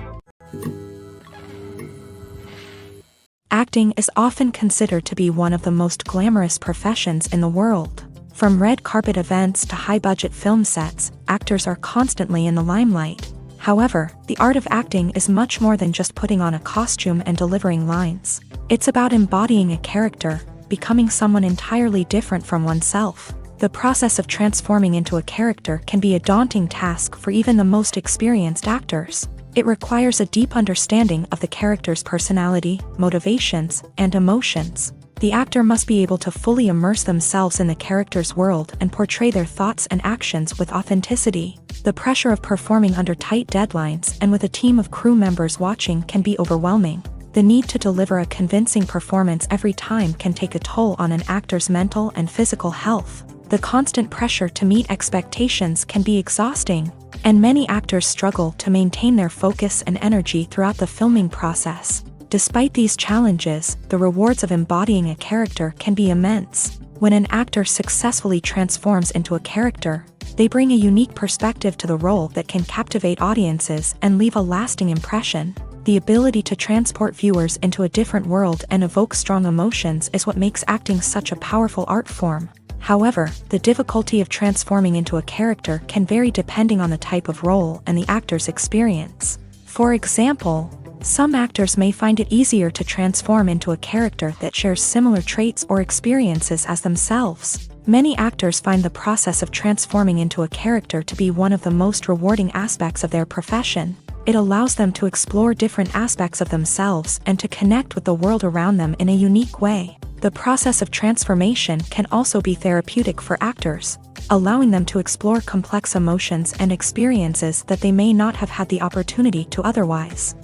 Acting is often considered to be one of the most glamorous professions in the world. From red carpet events to high-budget film sets, actors are constantly in the limelight. However, the art of acting is much more than just putting on a costume and delivering lines. It's about embodying a character, becoming someone entirely different from oneself. The process of transforming into a character can be a daunting task for even the most experienced actors. It requires a deep understanding of the character's personality, motivations, and emotions. The actor must be able to fully immerse themselves in the character's world and portray their thoughts and actions with authenticity. The pressure of performing under tight deadlines and with a team of crew members watching can be overwhelming. The need to deliver a convincing performance every time can take a toll on an actor's mental and physical health. The constant pressure to meet expectations can be exhausting, and many actors struggle to maintain their focus and energy throughout the filming process. Despite these challenges, the rewards of embodying a character can be immense. When an actor successfully transforms into a character, they bring a unique perspective to the role that can captivate audiences and leave a lasting impression. The ability to transport viewers into a different world and evoke strong emotions is what makes acting such a powerful art form. However, the difficulty of transforming into a character can vary depending on the type of role and the actor's experience. For example, some actors may find it easier to transform into a character that shares similar traits or experiences as themselves. Many actors find the process of transforming into a character to be one of the most rewarding aspects of their profession. It allows them to explore different aspects of themselves and to connect with the world around them in a unique way. The process of transformation can also be therapeutic for actors, allowing them to explore complex emotions and experiences that they may not have had the opportunity to otherwise.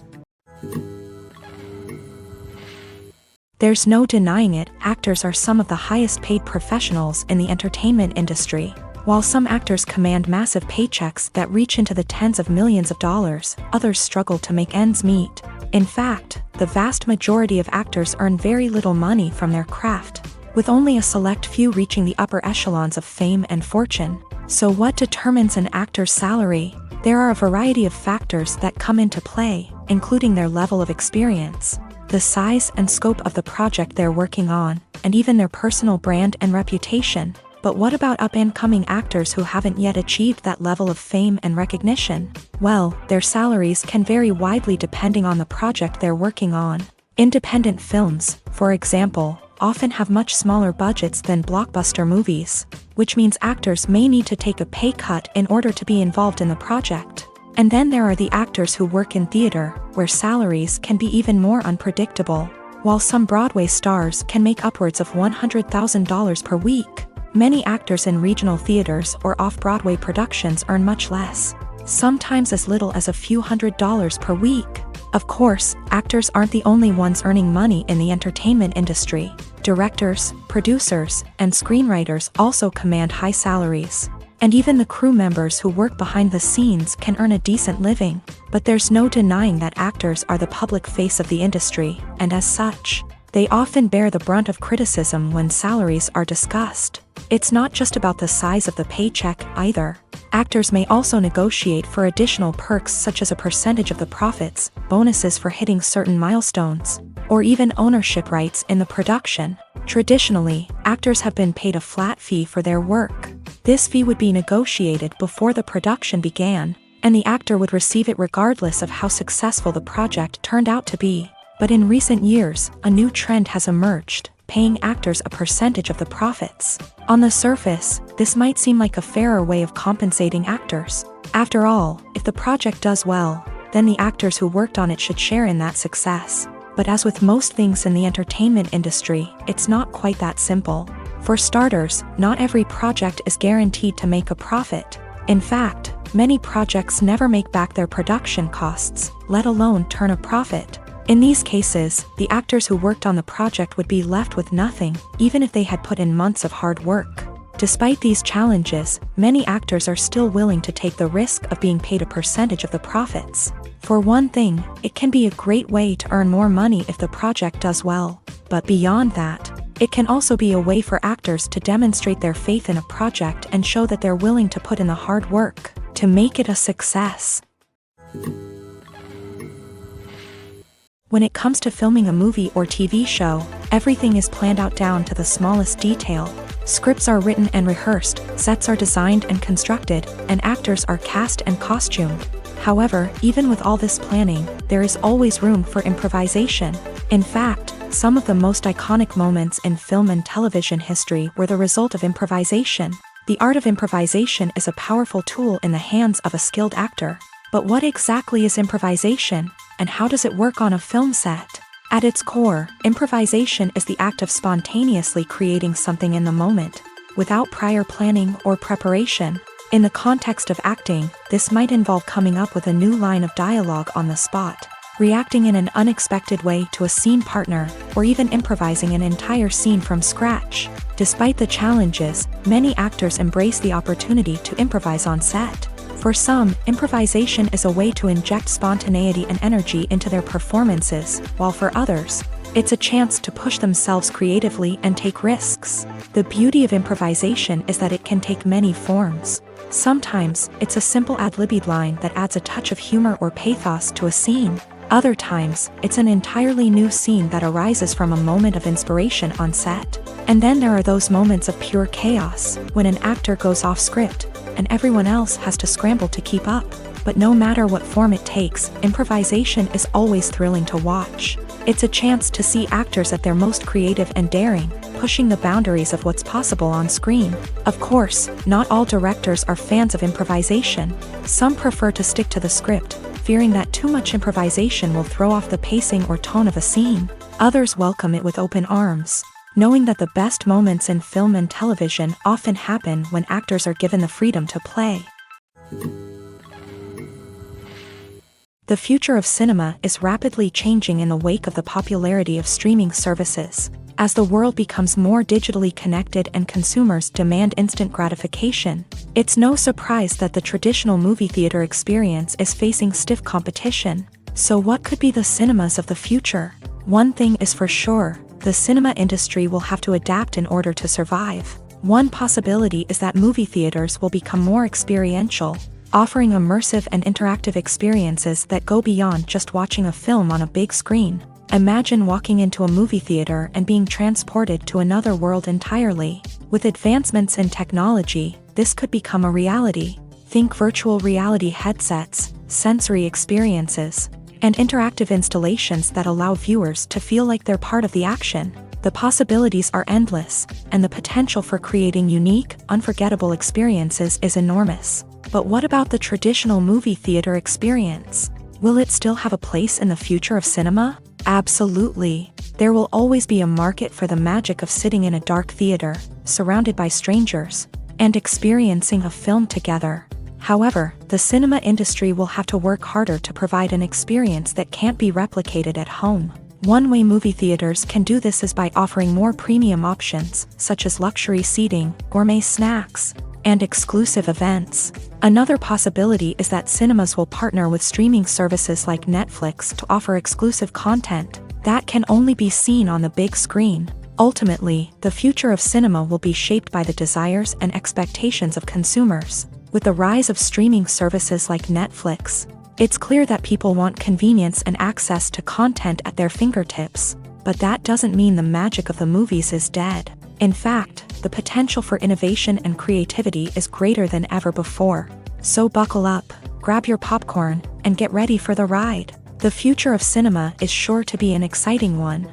There's no denying it, actors are some of the highest paid professionals in the entertainment industry. While some actors command massive paychecks that reach into the tens of millions of dollars, others struggle to make ends meet. In fact, the vast majority of actors earn very little money from their craft, with only a select few reaching the upper echelons of fame and fortune. So what determines an actor's salary? There are a variety of factors that come into play, including their level of experience, the size and scope of the project they're working on, and even their personal brand and reputation. But what about up-and-coming actors who haven't yet achieved that level of fame and recognition? Well, their salaries can vary widely depending on the project they're working on. Independent films, for example, often have much smaller budgets than blockbuster movies, which means actors may need to take a pay cut in order to be involved in the project. And then there are the actors who work in theater, where salaries can be even more unpredictable. While some Broadway stars can make upwards of $100,000 per week, many actors in regional theaters or off-Broadway productions earn much less, sometimes as little as a few $100s per week. Of course, actors aren't the only ones earning money in the entertainment industry. Directors, producers, and screenwriters also command high salaries. And even the crew members who work behind the scenes can earn a decent living. But there's no denying that actors are the public face of the industry, and as such, they often bear the brunt of criticism when salaries are discussed. It's not just about the size of the paycheck either. Actors may also negotiate for additional perks such as a percentage of the profits, bonuses for hitting certain milestones, or even ownership rights in the production. Traditionally, actors have been paid a flat fee for their work. This fee would be negotiated before the production began, and the actor would receive it regardless of how successful the project turned out to be. But in recent years, a new trend has emerged, paying actors a percentage of the profits. On the surface, this might seem like a fairer way of compensating actors. After all, if the project does well, then the actors who worked on it should share in that success. But as with most things in the entertainment industry, it's not quite that simple. For starters, not every project is guaranteed to make a profit. In fact, many projects never make back their production costs, let alone turn a profit. In these cases, the actors who worked on the project would be left with nothing, even if they had put in months of hard work. Despite these challenges, many actors are still willing to take the risk of being paid a percentage of the profits. For one thing, it can be a great way to earn more money if the project does well. But beyond that, it can also be a way for actors to demonstrate their faith in a project and show that they're willing to put in the hard work to make it a success. When it comes to filming a movie or TV show, everything is planned out down to the smallest detail. Scripts are written and rehearsed, sets are designed and constructed, and actors are cast and costumed. However, even with all this planning, there is always room for improvisation. In fact, some of the most iconic moments in film and television history were the result of improvisation. The art of improvisation is a powerful tool in the hands of a skilled actor. But what exactly is improvisation, and how does it work on a film set? At its core, improvisation is the act of spontaneously creating something in the moment, without prior planning or preparation. In the context of acting, this might involve coming up with a new line of dialogue on the spot, reacting in an unexpected way to a scene partner, or even improvising an entire scene from scratch. Despite the challenges, many actors embrace the opportunity to improvise on set. For some, improvisation is a way to inject spontaneity and energy into their performances, while for others, it's a chance to push themselves creatively and take risks. The beauty of improvisation is that it can take many forms. Sometimes, it's a simple ad-libbed line that adds a touch of humor or pathos to a scene. Other times, it's an entirely new scene that arises from a moment of inspiration on set. And then there are those moments of pure chaos, when an actor goes off script, and everyone else has to scramble to keep up. But no matter what form it takes, improvisation is always thrilling to watch. It's a chance to see actors at their most creative and daring, pushing the boundaries of what's possible on screen. Of course, not all directors are fans of improvisation. Some prefer to stick to the script, fearing that too much improvisation will throw off the pacing or tone of a scene. Others welcome it with open arms, knowing that the best moments in film and television often happen when actors are given the freedom to play. The future of cinema is rapidly changing in the wake of the popularity of streaming services. As the world becomes more digitally connected and consumers demand instant gratification, it's no surprise that the traditional movie theater experience is facing stiff competition. So what could be the cinemas of the future? One thing is for sure, the cinema industry will have to adapt in order to survive. One possibility is that movie theaters will become more experiential, offering immersive and interactive experiences that go beyond just watching a film on a big screen. Imagine walking into a movie theater and being transported to another world entirely. With advancements in technology, this could become a reality. Think virtual reality headsets, sensory experiences, and interactive installations that allow viewers to feel like they're part of the action. The possibilities are endless, and the potential for creating unique, unforgettable experiences is enormous. But what about the traditional movie theater experience? Will it still have a place in the future of cinema? Absolutely. There will always be a market for the magic of sitting in a dark theater, surrounded by strangers, and experiencing a film together. However, the cinema industry will have to work harder to provide an experience that can't be replicated at home. One way movie theaters can do this is by offering more premium options, such as luxury seating, gourmet snacks, and exclusive events. Another possibility is that cinemas will partner with streaming services like Netflix to offer exclusive content that can only be seen on the big screen. Ultimately, the future of cinema will be shaped by the desires and expectations of consumers. With the rise of streaming services like Netflix, It's clear that people want convenience and access to content at their fingertips, but that doesn't mean the magic of the movies is dead. In fact, the potential for innovation and creativity is greater than ever before. So buckle up, grab your popcorn, and get ready for the ride. The future of cinema is sure to be an exciting one.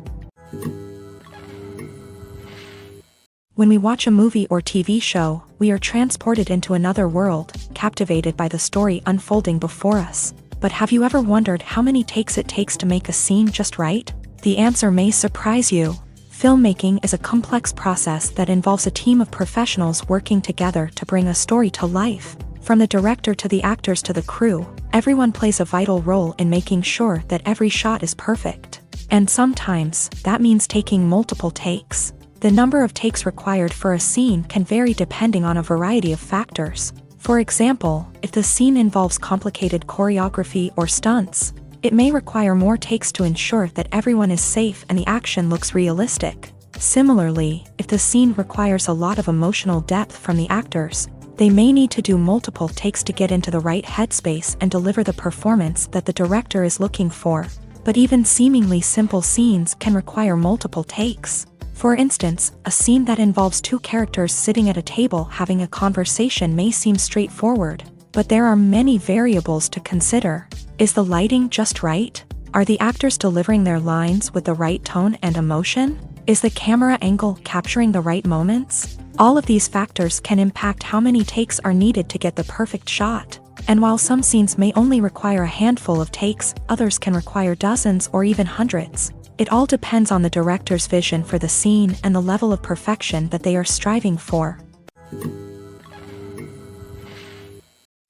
When we watch a movie or TV show, we are transported into another world, captivated by the story unfolding before us. But have you ever wondered how many takes it takes to make a scene just right? The answer may surprise you. Filmmaking is a complex process that involves a team of professionals working together to bring a story to life. From the director to the actors to the crew, everyone plays a vital role in making sure that every shot is perfect. And sometimes, that means taking multiple takes. The number of takes required for a scene can vary depending on a variety of factors. For example, if the scene involves complicated choreography or stunts, it may require more takes to ensure that everyone is safe and the action looks realistic. Similarly, if the scene requires a lot of emotional depth from the actors, they may need to do multiple takes to get into the right headspace and deliver the performance that the director is looking for. But even seemingly simple scenes can require multiple takes. For instance, a scene that involves two characters sitting at a table having a conversation may seem straightforward, but there are many variables to consider. Is the lighting just right? Are the actors delivering their lines with the right tone and emotion? Is the camera angle capturing the right moments? All of these factors can impact how many takes are needed to get the perfect shot. And while some scenes may only require a handful of takes, others can require dozens or even hundreds. It all depends on the director's vision for the scene and the level of perfection that they are striving for.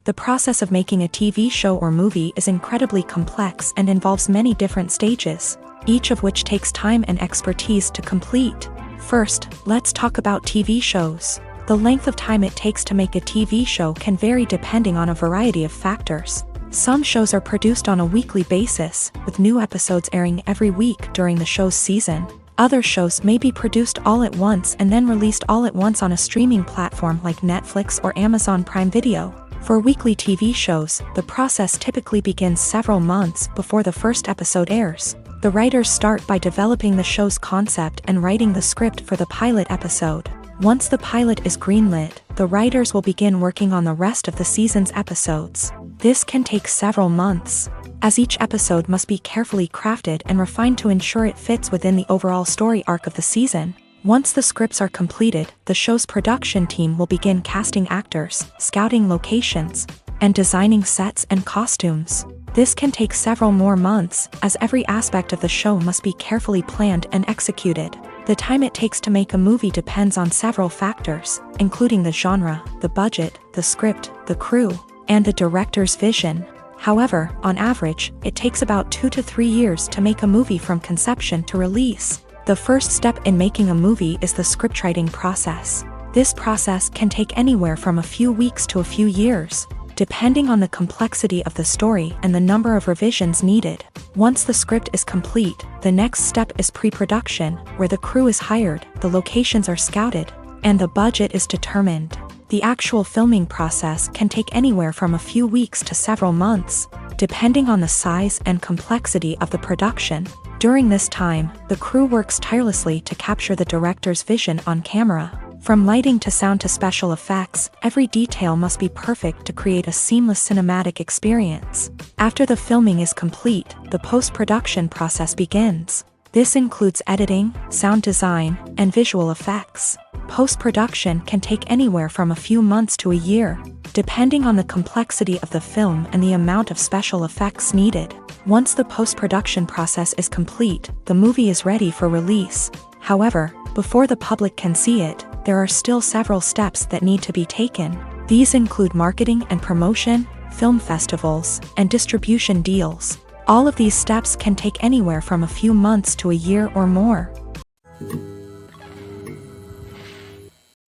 The process of making a TV show or movie is incredibly complex and involves many different stages, each of which takes time and expertise to complete. First, let's talk about TV shows. The length of time it takes to make a TV show can vary depending on a variety of factors. Some shows are produced on a weekly basis, with new episodes airing every week during the show's season. Other shows may be produced all at once and then released all at once on a streaming platform like Netflix or Amazon Prime Video. For weekly TV shows, the process typically begins several months before the first episode airs. The writers start by developing the show's concept and writing the script for the pilot episode. Once the pilot is greenlit, the writers will begin working on the rest of the season's episodes. This can take several months, as each episode must be carefully crafted and refined to ensure it fits within the overall story arc of the season. Once the scripts are completed, the show's production team will begin casting actors, scouting locations, and designing sets and costumes. This can take several more months, as every aspect of the show must be carefully planned and executed. The time it takes to make a movie depends on several factors, including the genre, the budget, the script, the crew, and the director's vision. However, on average, it takes about 2 to 3 years to make a movie from conception to release. The first step in making a movie is the scriptwriting process. This process can take anywhere from a few weeks to a few years, depending on the complexity of the story and the number of revisions needed. Once the script is complete, the next step is pre-production, where the crew is hired, the locations are scouted, and the budget is determined. The actual filming process can take anywhere from a few weeks to several months, depending on the size and complexity of the production. During this time, the crew works tirelessly to capture the director's vision on camera. From lighting to sound to special effects, every detail must be perfect to create a seamless cinematic experience. After the filming is complete, the post-production process begins. This includes editing, sound design, and visual effects. Post-production can take anywhere from a few months to a year, depending on the complexity of the film and the amount of special effects needed. Once the post-production process is complete, the movie is ready for release. However, before the public can see it, there are still several steps that need to be taken. These include marketing and promotion, film festivals, and distribution deals. All of these steps can take anywhere from a few months to a year or more.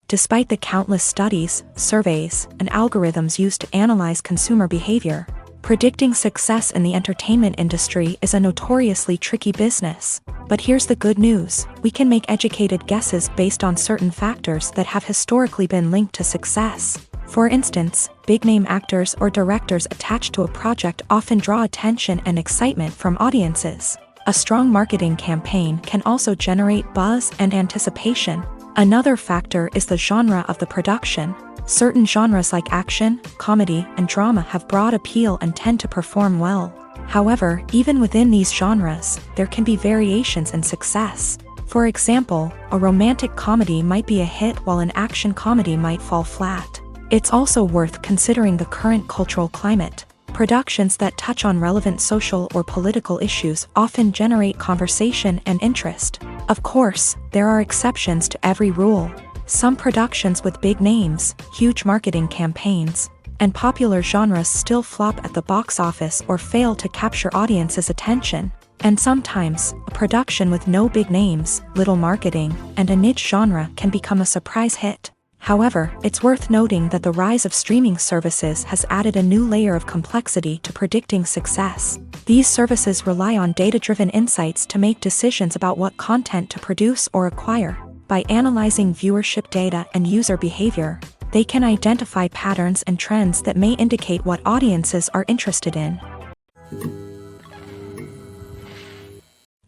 Despite the countless studies, surveys, and algorithms used to analyze consumer behavior, predicting success in the entertainment industry is a notoriously tricky business. But here's the good news: we can make educated guesses based on certain factors that have historically been linked to success. For instance, big-name actors or directors attached to a project often draw attention and excitement from audiences. A strong marketing campaign can also generate buzz and anticipation. Another factor is the genre of the production. Certain genres like action, comedy, and drama have broad appeal and tend to perform well. However, even within these genres, there can be variations in success. For example, a romantic comedy might be a hit while an action comedy might fall flat. It's also worth considering the current cultural climate. Productions that touch on relevant social or political issues often generate conversation and interest. Of course, there are exceptions to every rule. Some productions with big names, huge marketing campaigns, and popular genres still flop at the box office or fail to capture audiences' attention. And sometimes, a production with no big names, little marketing, and a niche genre can become a surprise hit. However, it's worth noting that the rise of streaming services has added a new layer of complexity to predicting success. These services rely on data-driven insights to make decisions about what content to produce or acquire. By analyzing viewership data and user behavior, they can identify patterns and trends that may indicate what audiences are interested in.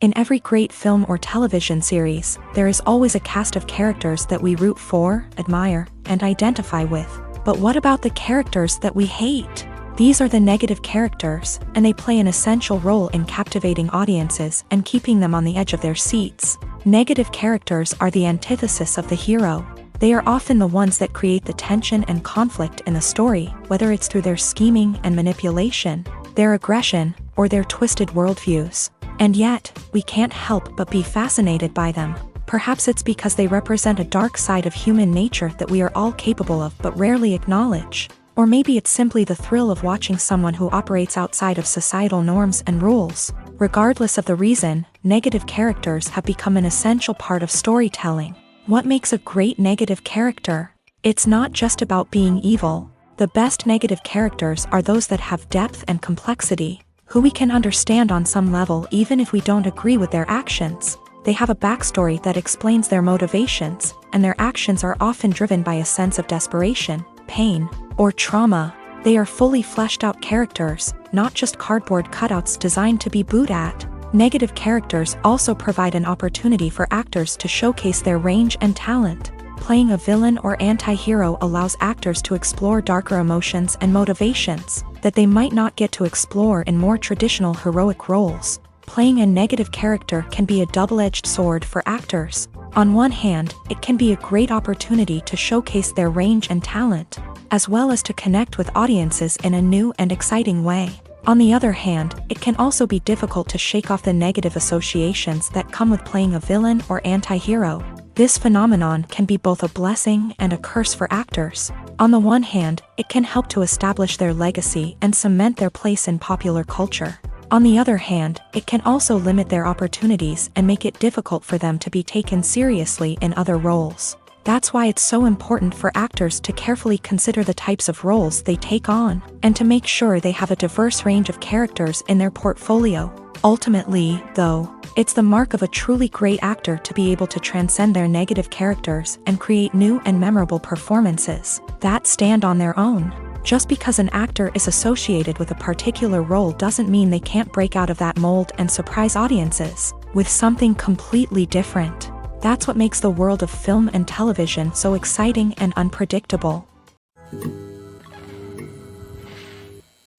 In every great film or television series, there is always a cast of characters that we root for, admire, and identify with. But what about the characters that we hate? These are the negative characters, and they play an essential role in captivating audiences and keeping them on the edge of their seats. Negative characters are the antithesis of the hero. They are often the ones that create the tension and conflict in the story, whether it's through their scheming and manipulation, their aggression, or their twisted worldviews. And yet, we can't help but be fascinated by them. Perhaps it's because they represent a dark side of human nature that we are all capable of but rarely acknowledge. Or maybe it's simply the thrill of watching someone who operates outside of societal norms and rules. Regardless of the reason, negative characters have become an essential part of storytelling. What makes a great negative character? It's not just about being evil. The best negative characters are those that have depth and complexity, who we can understand on some level even if we don't agree with their actions. They have a backstory that explains their motivations, and their actions are often driven by a sense of desperation, pain, or trauma. They are fully fleshed out characters, not just cardboard cutouts designed to be booed at. Negative characters also provide an opportunity for actors to showcase their range and talent. Playing a villain or anti-hero allows actors to explore darker emotions and motivations that they might not get to explore in more traditional heroic roles. Playing a negative character can be a double-edged sword for actors. On one hand, it can be a great opportunity to showcase their range and talent, as well as to connect with audiences in a new and exciting way. On the other hand, it can also be difficult to shake off the negative associations that come with playing a villain or anti-hero. This phenomenon can be both a blessing and a curse for actors. On the one hand, it can help to establish their legacy and cement their place in popular culture. On the other hand, it can also limit their opportunities and make it difficult for them to be taken seriously in other roles. That's why it's so important for actors to carefully consider the types of roles they take on, and to make sure they have a diverse range of characters in their portfolio. Ultimately, though, it's the mark of a truly great actor to be able to transcend their negative characters and create new and memorable performances that stand on their own. Just because an actor is associated with a particular role doesn't mean they can't break out of that mold and surprise audiences with something completely different. That's what makes the world of film and television so exciting and unpredictable.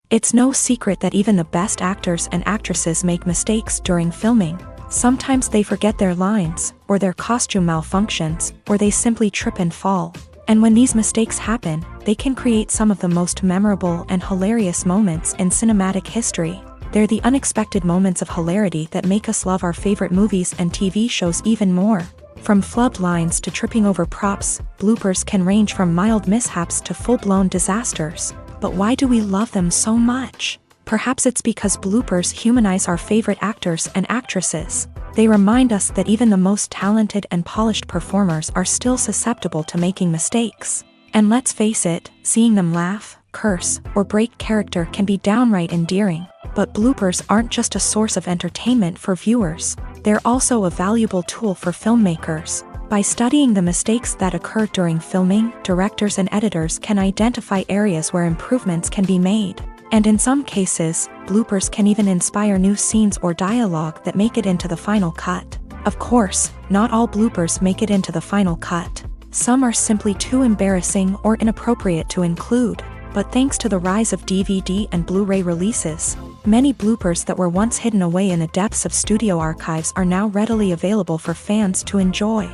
It's no secret that even the best actors and actresses make mistakes during filming. Sometimes they forget their lines, or their costume malfunctions, or they simply trip and fall. And when these mistakes happen, they can create some of the most memorable and hilarious moments in cinematic history. They're the unexpected moments of hilarity that make us love our favorite movies and TV shows even more. From flubbed lines to tripping over props, bloopers can range from mild mishaps to full-blown disasters. But why do we love them so much? Perhaps it's because bloopers humanize our favorite actors and actresses. They remind us that even the most talented and polished performers are still susceptible to making mistakes. And let's face it, seeing them laugh, curse, or break character can be downright endearing. But bloopers aren't just a source of entertainment for viewers. They're also a valuable tool for filmmakers. By studying the mistakes that occurred during filming, directors and editors can identify areas where improvements can be made. And in some cases, bloopers can even inspire new scenes or dialogue that make it into the final cut. Of course, not all bloopers make it into the final cut. Some are simply too embarrassing or inappropriate to include. But thanks to the rise of DVD and Blu-ray releases, many bloopers that were once hidden away in the depths of studio archives are now readily available for fans to enjoy.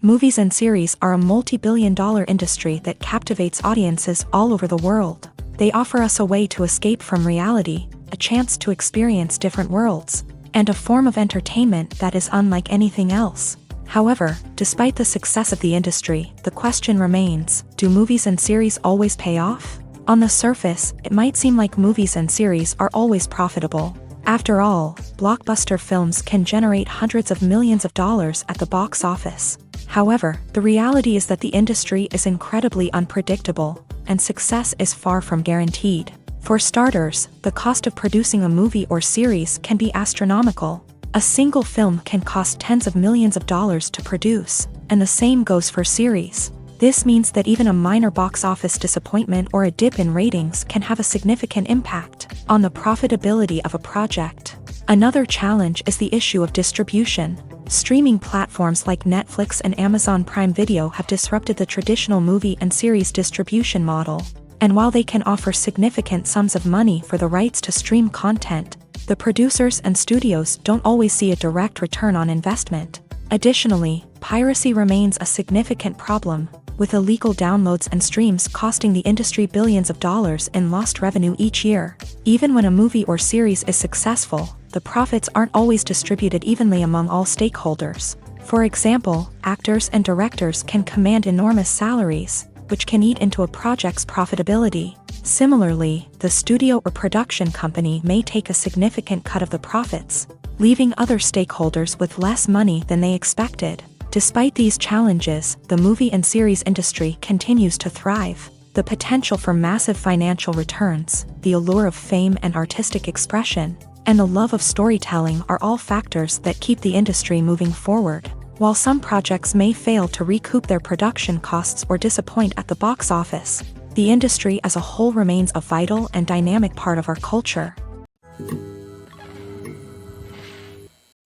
Movies and series are a multi-billion-dollar industry that captivates audiences all over the world. They offer us a way to escape from reality, a chance to experience different worlds, and a form of entertainment that is unlike anything else. However, despite the success of the industry, the question remains, do movies and series always pay off? On the surface, it might seem like movies and series are always profitable. After all, blockbuster films can generate hundreds of millions of dollars at the box office. However, the reality is that the industry is incredibly unpredictable, and success is far from guaranteed. For starters, the cost of producing a movie or series can be astronomical. A single film can cost tens of millions of dollars to produce, and the same goes for series. This means that even a minor box office disappointment or a dip in ratings can have a significant impact on the profitability of a project. Another challenge is the issue of distribution. Streaming platforms like Netflix and Amazon Prime Video have disrupted the traditional movie and series distribution model. And while they can offer significant sums of money for the rights to stream content, the producers and studios don't always see a direct return on investment. Additionally, piracy remains a significant problem, with illegal downloads and streams costing the industry billions of dollars in lost revenue each year. Even when a movie or series is successful, the profits aren't always distributed evenly among all stakeholders. For example, actors and directors can command enormous salaries, which can eat into a project's profitability. Similarly, the studio or production company may take a significant cut of the profits, leaving other stakeholders with less money than they expected. Despite these challenges, the movie and series industry continues to thrive. The potential for massive financial returns, the allure of fame and artistic expression, and the love of storytelling are all factors that keep the industry moving forward. While some projects may fail to recoup their production costs or disappoint at the box office, the industry as a whole remains a vital and dynamic part of our culture.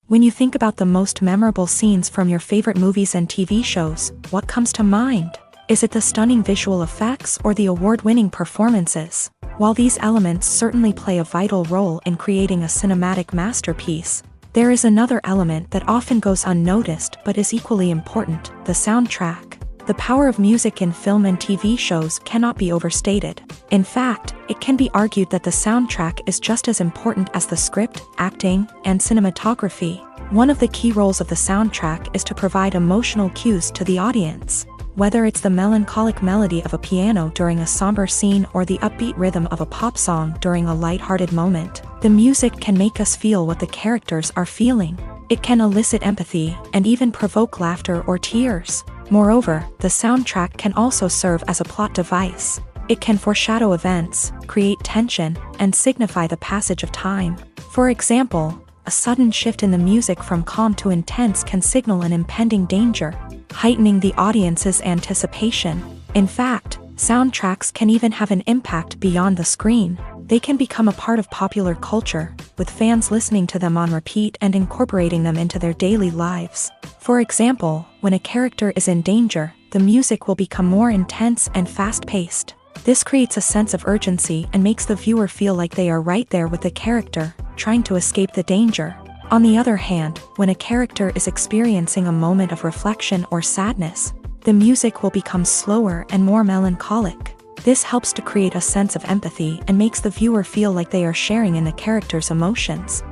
When you think about the most memorable scenes from your favorite movies and TV shows, what comes to mind? Is it the stunning visual effects or the award-winning performances? While these elements certainly play a vital role in creating a cinematic masterpiece, there is another element that often goes unnoticed but is equally important: the soundtrack. The power of music in film and TV shows cannot be overstated. In fact, it can be argued that the soundtrack is just as important as the script, acting, and cinematography. One of the key roles of the soundtrack is to provide emotional cues to the audience. Whether it's the melancholic melody of a piano during a somber scene or the upbeat rhythm of a pop song during a lighthearted moment, the music can make us feel what the characters are feeling. It can elicit empathy and even provoke laughter or tears. Moreover, the soundtrack can also serve as a plot device. It can foreshadow events, create tension, and signify the passage of time. For example, a sudden shift in the music from calm to intense can signal an impending danger, heightening the audience's anticipation. In fact, soundtracks can even have an impact beyond the screen. They can become a part of popular culture, with fans listening to them on repeat and incorporating them into their daily lives. For example, when a character is in danger, the music will become more intense and fast-paced. This creates a sense of urgency and makes the viewer feel like they are right there with the character, trying to escape the danger. On the other hand, when a character is experiencing a moment of reflection or sadness, the music will become slower and more melancholic. This helps to create a sense of empathy and makes the viewer feel like they are sharing in the character's emotions.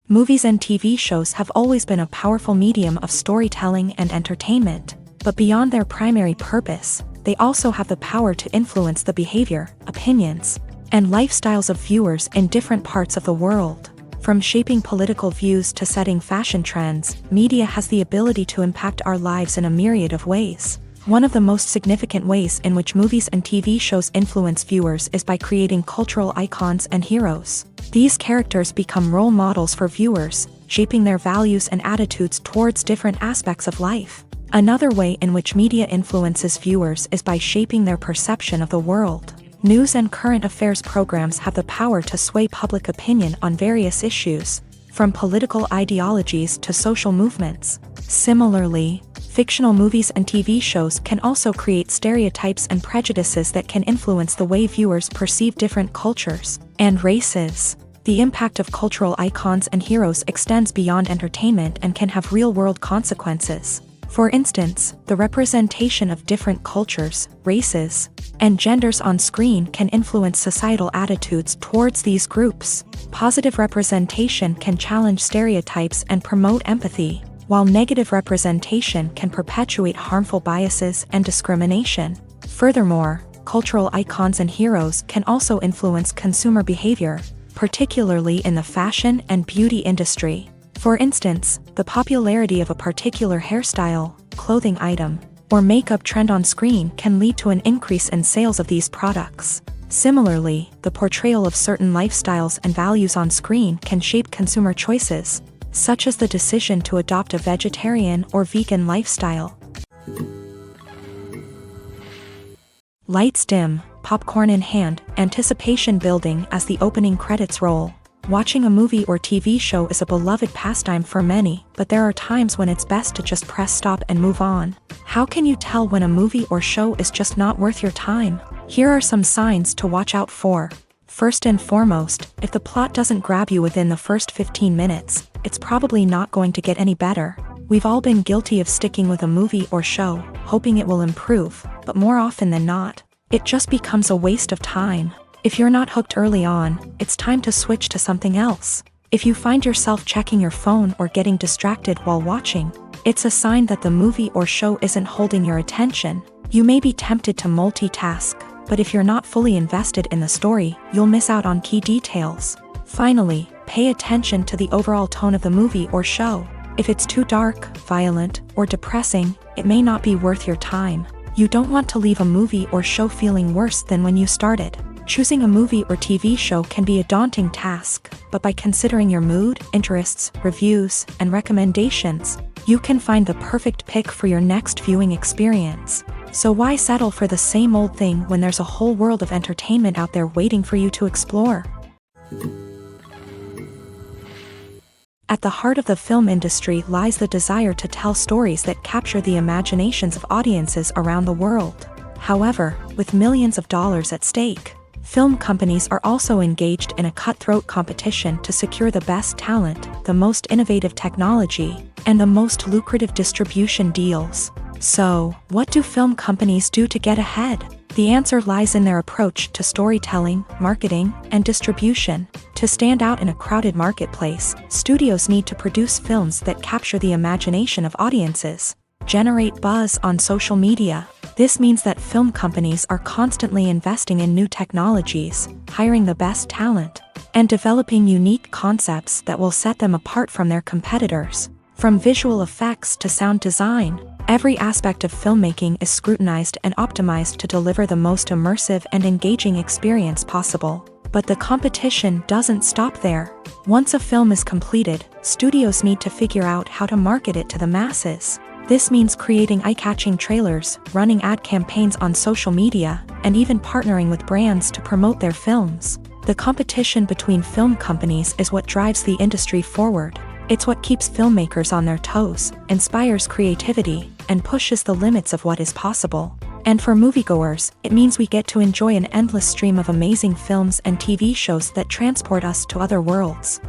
Movies and TV shows have always been a powerful medium of storytelling and entertainment, but beyond their primary purpose, they also have the power to influence the behavior, opinions, and lifestyles of viewers in different parts of the world. From shaping political views to setting fashion trends, media has the ability to impact our lives in a myriad of ways. One of the most significant ways in which movies and TV shows influence viewers is by creating cultural icons and heroes. These characters become role models for viewers, shaping their values and attitudes towards different aspects of life. Another way in which media influences viewers is by shaping their perception of the world. News and current affairs programs have the power to sway public opinion on various issues, from political ideologies to social movements. Similarly, fictional movies and TV shows can also create stereotypes and prejudices that can influence the way viewers perceive different cultures and races. The impact of cultural icons and heroes extends beyond entertainment and can have real-world consequences. For instance, the representation of different cultures, races, and genders on screen can influence societal attitudes towards these groups. Positive representation can challenge stereotypes and promote empathy, while negative representation can perpetuate harmful biases and discrimination. Furthermore, cultural icons and heroes can also influence consumer behavior, particularly in the fashion and beauty industry. For instance, the popularity of a particular hairstyle, clothing item, or makeup trend on screen can lead to an increase in sales of these products. Similarly, the portrayal of certain lifestyles and values on screen can shape consumer choices, such as the decision to adopt a vegetarian or vegan lifestyle. Lights dim, popcorn in hand, anticipation building as the opening credits roll. Watching a movie or TV show is a beloved pastime for many, but there are times when it's best to just press stop and move on. How can you tell when a movie or show is just not worth your time? Here are some signs to watch out for. First and foremost, if the plot doesn't grab you within the first 15 minutes, it's probably not going to get any better. We've all been guilty of sticking with a movie or show, hoping it will improve, but more often than not, it just becomes a waste of time. If you're not hooked early on, it's time to switch to something else. If you find yourself checking your phone or getting distracted while watching, it's a sign that the movie or show isn't holding your attention. You may be tempted to multitask, but if you're not fully invested in the story, you'll miss out on key details. Finally, pay attention to the overall tone of the movie or show. If it's too dark, violent, or depressing, it may not be worth your time. You don't want to leave a movie or show feeling worse than when you started. Choosing a movie or TV show can be a daunting task, but by considering your mood, interests, reviews, and recommendations, you can find the perfect pick for your next viewing experience. So why settle for the same old thing when there's a whole world of entertainment out there waiting for you to explore? At the heart of the film industry lies the desire to tell stories that capture the imaginations of audiences around the world. However, with millions of dollars at stake, film companies are also engaged in a cutthroat competition to secure the best talent, the most innovative technology, and the most lucrative distribution deals. So, what do film companies do to get ahead? The answer lies in their approach to storytelling, marketing, and distribution. To stand out in a crowded marketplace, studios need to produce films that capture the imagination of audiences, generate buzz on social media. This means that film companies are constantly investing in new technologies, hiring the best talent, and developing unique concepts that will set them apart from their competitors. From visual effects to sound design, every aspect of filmmaking is scrutinized and optimized to deliver the most immersive and engaging experience possible. But the competition doesn't stop there. Once a film is completed, studios need to figure out how to market it to the masses. This means creating eye-catching trailers, running ad campaigns on social media, and even partnering with brands to promote their films. The competition between film companies is what drives the industry forward. It's what keeps filmmakers on their toes, inspires creativity, and pushes the limits of what is possible. And for moviegoers, it means we get to enjoy an endless stream of amazing films and TV shows that transport us to other worlds.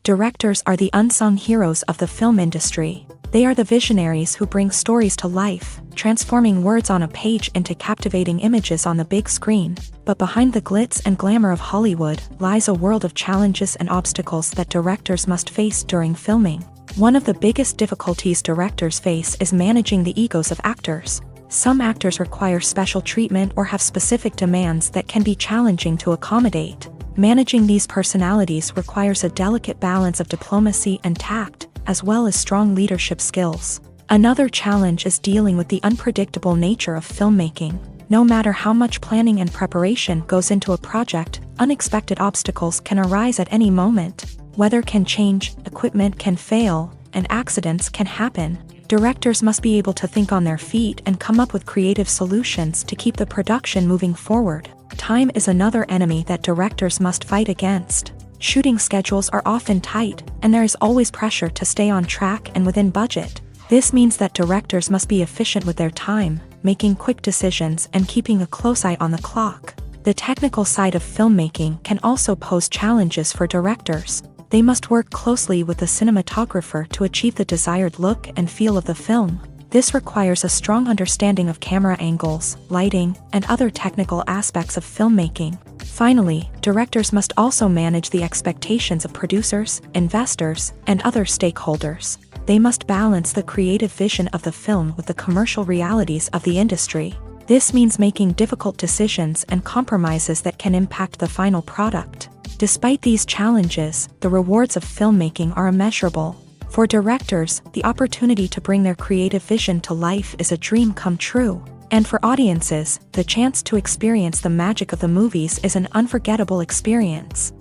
Directors are the unsung heroes of the film industry. They are the visionaries who bring stories to life, transforming words on a page into captivating images on the big screen. But behind the glitz and glamour of Hollywood lies a world of challenges and obstacles that directors must face during filming. One of the biggest difficulties directors face is managing the egos of actors. Some actors require special treatment or have specific demands that can be challenging to accommodate. Managing these personalities requires a delicate balance of diplomacy and tact, as well as strong leadership skills. Another challenge is dealing with the unpredictable nature of filmmaking. No matter how much planning and preparation goes into a project, unexpected obstacles can arise at any moment. Weather can change, equipment can fail, and accidents can happen. Directors must be able to think on their feet and come up with creative solutions to keep the production moving forward. Time is another enemy that directors must fight against. Shooting schedules are often tight, and there is always pressure to stay on track and within budget. This means that directors must be efficient with their time, making quick decisions and keeping a close eye on the clock. The technical side of filmmaking can also pose challenges for directors. They must work closely with the cinematographer to achieve the desired look and feel of the film. This requires a strong understanding of camera angles, lighting, and other technical aspects of filmmaking. Finally, directors must also manage the expectations of producers, investors, and other stakeholders. They must balance the creative vision of the film with the commercial realities of the industry. This means making difficult decisions and compromises that can impact the final product. Despite these challenges, the rewards of filmmaking are immeasurable. For directors, the opportunity to bring their creative vision to life is a dream come true. And for audiences, the chance to experience the magic of the movies is an unforgettable experience.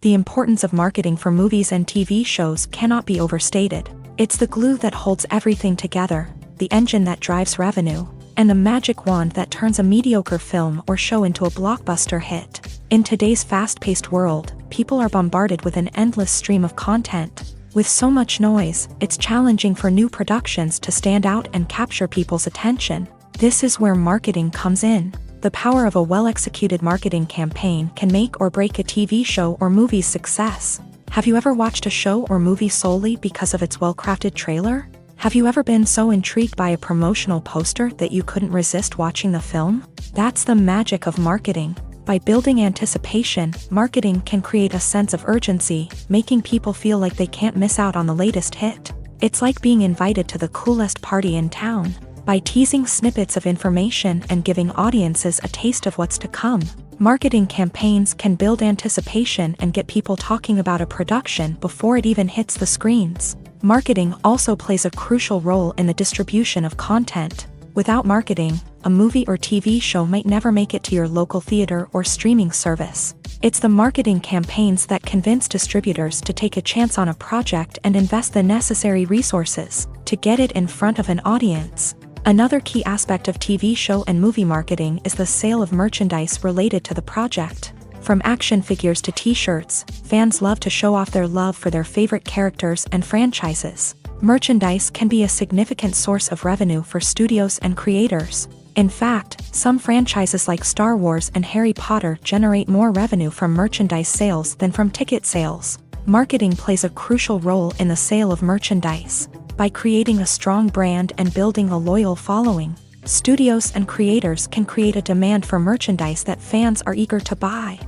The importance of marketing for movies and TV shows cannot be overstated. It's the glue that holds everything together, the engine that drives revenue, and the magic wand that turns a mediocre film or show into a blockbuster hit. In today's fast-paced world, people are bombarded with an endless stream of content. With so much noise, it's challenging for new productions to stand out and capture people's attention. This is where marketing comes in. The power of a well-executed marketing campaign can make or break a TV show or movie's success. Have you ever watched a show or movie solely because of its well-crafted trailer? Have you ever been so intrigued by a promotional poster that you couldn't resist watching the film? That's the magic of marketing. By building anticipation, marketing can create a sense of urgency, making people feel like they can't miss out on the latest hit. It's like being invited to the coolest party in town. By teasing snippets of information and giving audiences a taste of what's to come, marketing campaigns can build anticipation and get people talking about a production before it even hits the screens. Marketing also plays a crucial role in the distribution of content. Without marketing, a movie or TV show might never make it to your local theater or streaming service. It's the marketing campaigns that convince distributors to take a chance on a project and invest the necessary resources to get it in front of an audience. Another key aspect of TV show and movie marketing is the sale of merchandise related to the project. From action figures to t-shirts, fans love to show off their love for their favorite characters and franchises. Merchandise can be a significant source of revenue for studios and creators. In fact, some franchises like Star Wars and Harry Potter generate more revenue from merchandise sales than from ticket sales. Marketing plays a crucial role in the sale of merchandise. By creating a strong brand and building a loyal following, studios and creators can create a demand for merchandise that fans are eager to buy.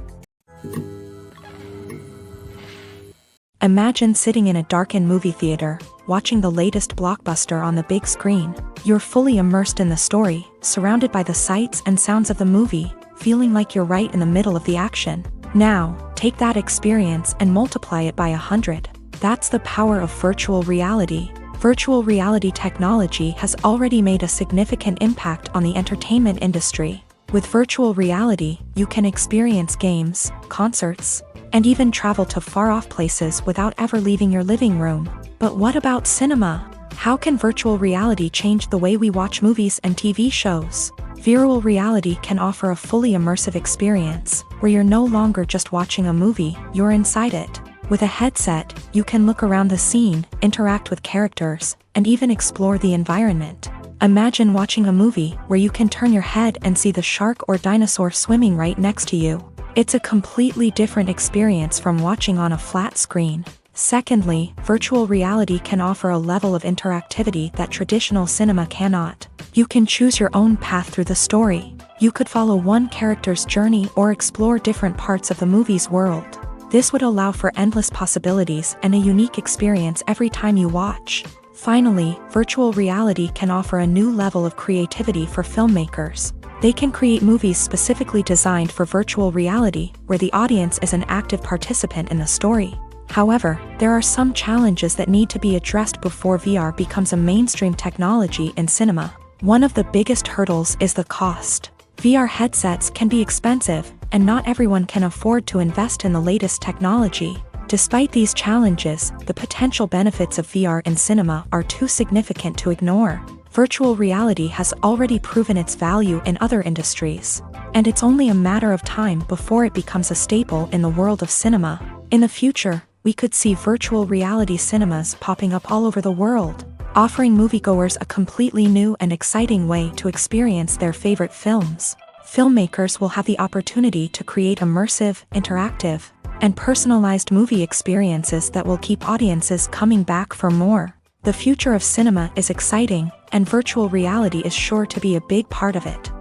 Imagine sitting in a darkened movie theater, watching the latest blockbuster on the big screen. You're fully immersed in the story, surrounded by the sights and sounds of the movie, feeling like you're right in the middle of the action. Now, take that experience and multiply it by 100. That's the power of virtual reality. Virtual reality technology has already made a significant impact on the entertainment industry. With virtual reality, you can experience games, concerts, and even travel to far-off places without ever leaving your living room. But what about cinema? How can virtual reality change the way we watch movies and TV shows? Virtual reality can offer a fully immersive experience, where you're no longer just watching a movie, you're inside it. With a headset, you can look around the scene, interact with characters, and even explore the environment. Imagine watching a movie where you can turn your head and see the shark or dinosaur swimming right next to you. It's a completely different experience from watching on a flat screen. Secondly, virtual reality can offer a level of interactivity that traditional cinema cannot. You can choose your own path through the story. You could follow one character's journey or explore different parts of the movie's world. This would allow for endless possibilities and a unique experience every time you watch. Finally, virtual reality can offer a new level of creativity for filmmakers. They can create movies specifically designed for virtual reality, where the audience is an active participant in the story. However, there are some challenges that need to be addressed before VR becomes a mainstream technology in cinema. One of the biggest hurdles is the cost. VR headsets can be expensive, and not everyone can afford to invest in the latest technology. Despite these challenges, the potential benefits of VR in cinema are too significant to ignore. Virtual reality has already proven its value in other industries, and it's only a matter of time before it becomes a staple in the world of cinema. In the future, we could see virtual reality cinemas popping up all over the world, offering moviegoers a completely new and exciting way to experience their favorite films. Filmmakers will have the opportunity to create immersive, interactive, and personalized movie experiences that will keep audiences coming back for more. The future of cinema is exciting, and virtual reality is sure to be a big part of it.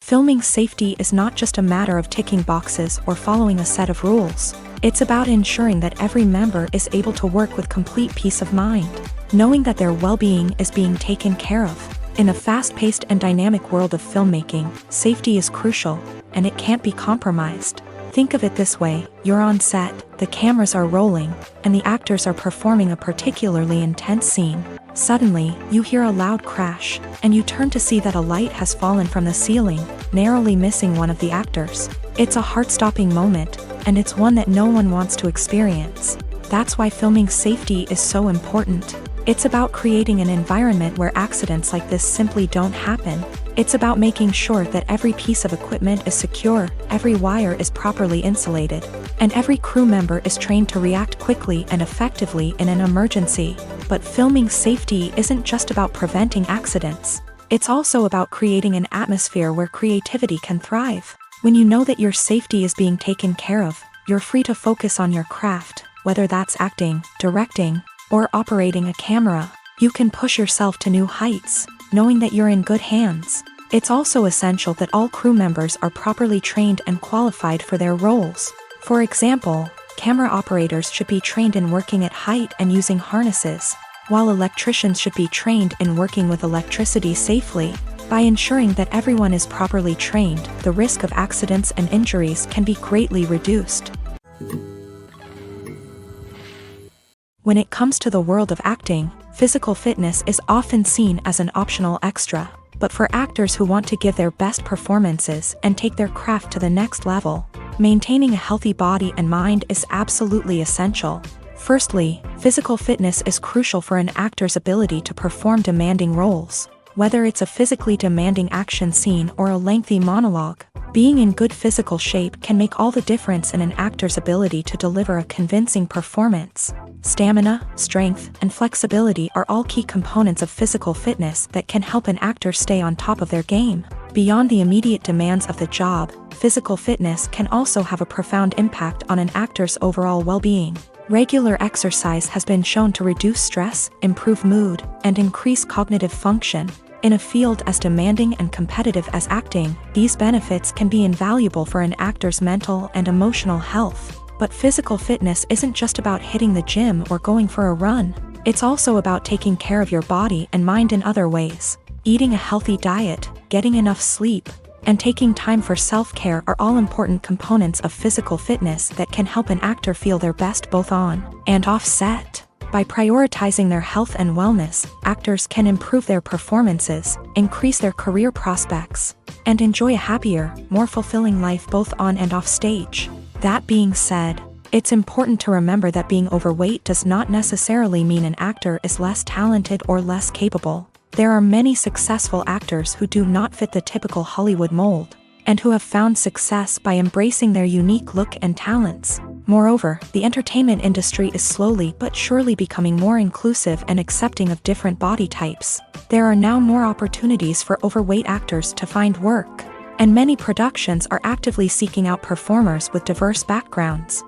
Filming safety is not just a matter of ticking boxes or following a set of rules. It's about ensuring that every member is able to work with complete peace of mind, knowing that their well-being is being taken care of. In a fast-paced and dynamic world of filmmaking, safety is crucial, and it can't be compromised. Think of it this way: you're on set, the cameras are rolling, and the actors are performing a particularly intense scene. Suddenly, you hear a loud crash, and you turn to see that a light has fallen from the ceiling, narrowly missing one of the actors. It's a heart-stopping moment, and it's one that no one wants to experience. That's why filming safety is so important. It's about creating an environment where accidents like this simply don't happen. It's about making sure that every piece of equipment is secure, every wire is properly insulated, and every crew member is trained to react quickly and effectively in an emergency. But filming safety isn't just about preventing accidents. It's also about creating an atmosphere where creativity can thrive. When you know that your safety is being taken care of, you're free to focus on your craft, whether that's acting, directing, or operating a camera. You can push yourself to new heights, knowing that you're in good hands. It's also essential that all crew members are properly trained and qualified for their roles. For example, camera operators should be trained in working at height and using harnesses, while electricians should be trained in working with electricity safely. By ensuring that everyone is properly trained, the risk of accidents and injuries can be greatly reduced. When it comes to the world of acting, physical fitness is often seen as an optional extra. But for actors who want to give their best performances and take their craft to the next level, maintaining a healthy body and mind is absolutely essential. Firstly, physical fitness is crucial for an actor's ability to perform demanding roles. Whether it's a physically demanding action scene or a lengthy monologue, being in good physical shape can make all the difference in an actor's ability to deliver a convincing performance. Stamina, strength, and flexibility are all key components of physical fitness that can help an actor stay on top of their game. Beyond the immediate demands of the job, physical fitness can also have a profound impact on an actor's overall well-being. Regular exercise has been shown to reduce stress, improve mood, and increase cognitive function. In a field as demanding and competitive as acting, these benefits can be invaluable for an actor's mental and emotional health. But physical fitness isn't just about hitting the gym or going for a run. It's also about taking care of your body and mind in other ways. Eating a healthy diet, getting enough sleep, and taking time for self-care are all important components of physical fitness that can help an actor feel their best both on and off set. By prioritizing their health and wellness, actors can improve their performances, increase their career prospects, and enjoy a happier, more fulfilling life both on and off stage. That being said, it's important to remember that being overweight does not necessarily mean an actor is less talented or less capable. There are many successful actors who do not fit the typical Hollywood mold, and who have found success by embracing their unique look and talents. Moreover, the entertainment industry is slowly but surely becoming more inclusive and accepting of different body types. There are now more opportunities for overweight actors to find work, and many productions are actively seeking out performers with diverse backgrounds.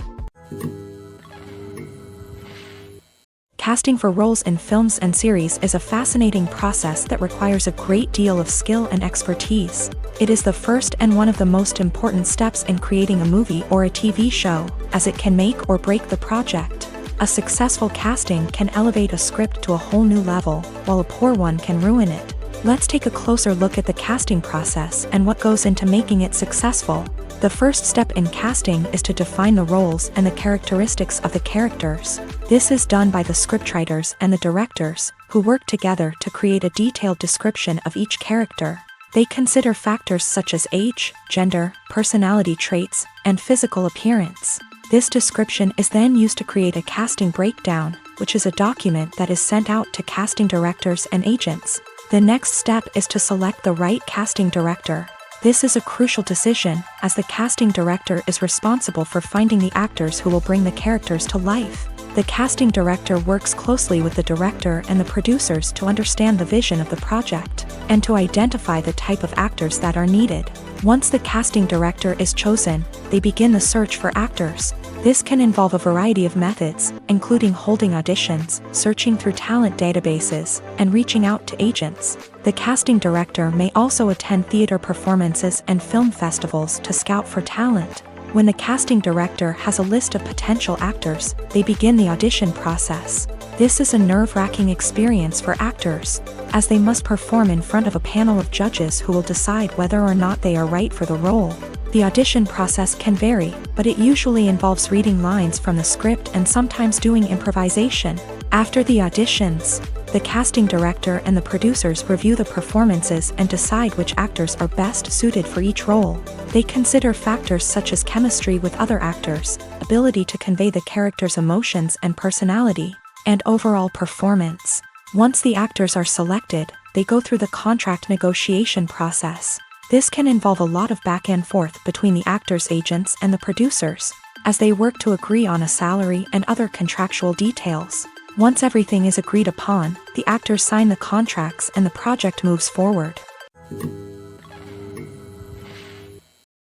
Casting for roles in films and series is a fascinating process that requires a great deal of skill and expertise. It is the first and one of the most important steps in creating a movie or a TV show, as it can make or break the project. A successful casting can elevate a script to a whole new level, while a poor one can ruin it. Let's take a closer look at the casting process and what goes into making it successful. The first step in casting is to define the roles and the characteristics of the characters. This is done by the scriptwriters and the directors, who work together to create a detailed description of each character. They consider factors such as age, gender, personality traits, and physical appearance. This description is then used to create a casting breakdown, which is a document that is sent out to casting directors and agents. The next step is to select the right casting director. This is a crucial decision, as the casting director is responsible for finding the actors who will bring the characters to life. The casting director works closely with the director and the producers to understand the vision of the project, and to identify the type of actors that are needed. Once the casting director is chosen, they begin the search for actors. This can involve a variety of methods, including holding auditions, searching through talent databases, and reaching out to agents. The casting director may also attend theater performances and film festivals to scout for talent. When the casting director has a list of potential actors, they begin the audition process. This is a nerve-wracking experience for actors, as they must perform in front of a panel of judges who will decide whether or not they are right for the role. The audition process can vary, but it usually involves reading lines from the script and sometimes doing improvisation. After the auditions, the casting director and the producers review the performances and decide which actors are best suited for each role. They consider factors such as chemistry with other actors, ability to convey the character's emotions and personality, and overall performance. Once the actors are selected, they go through the contract negotiation process. This can involve a lot of back and forth between the actors' agents and the producers, as they work to agree on a salary and other contractual details. Once everything is agreed upon, the actors sign the contracts and the project moves forward.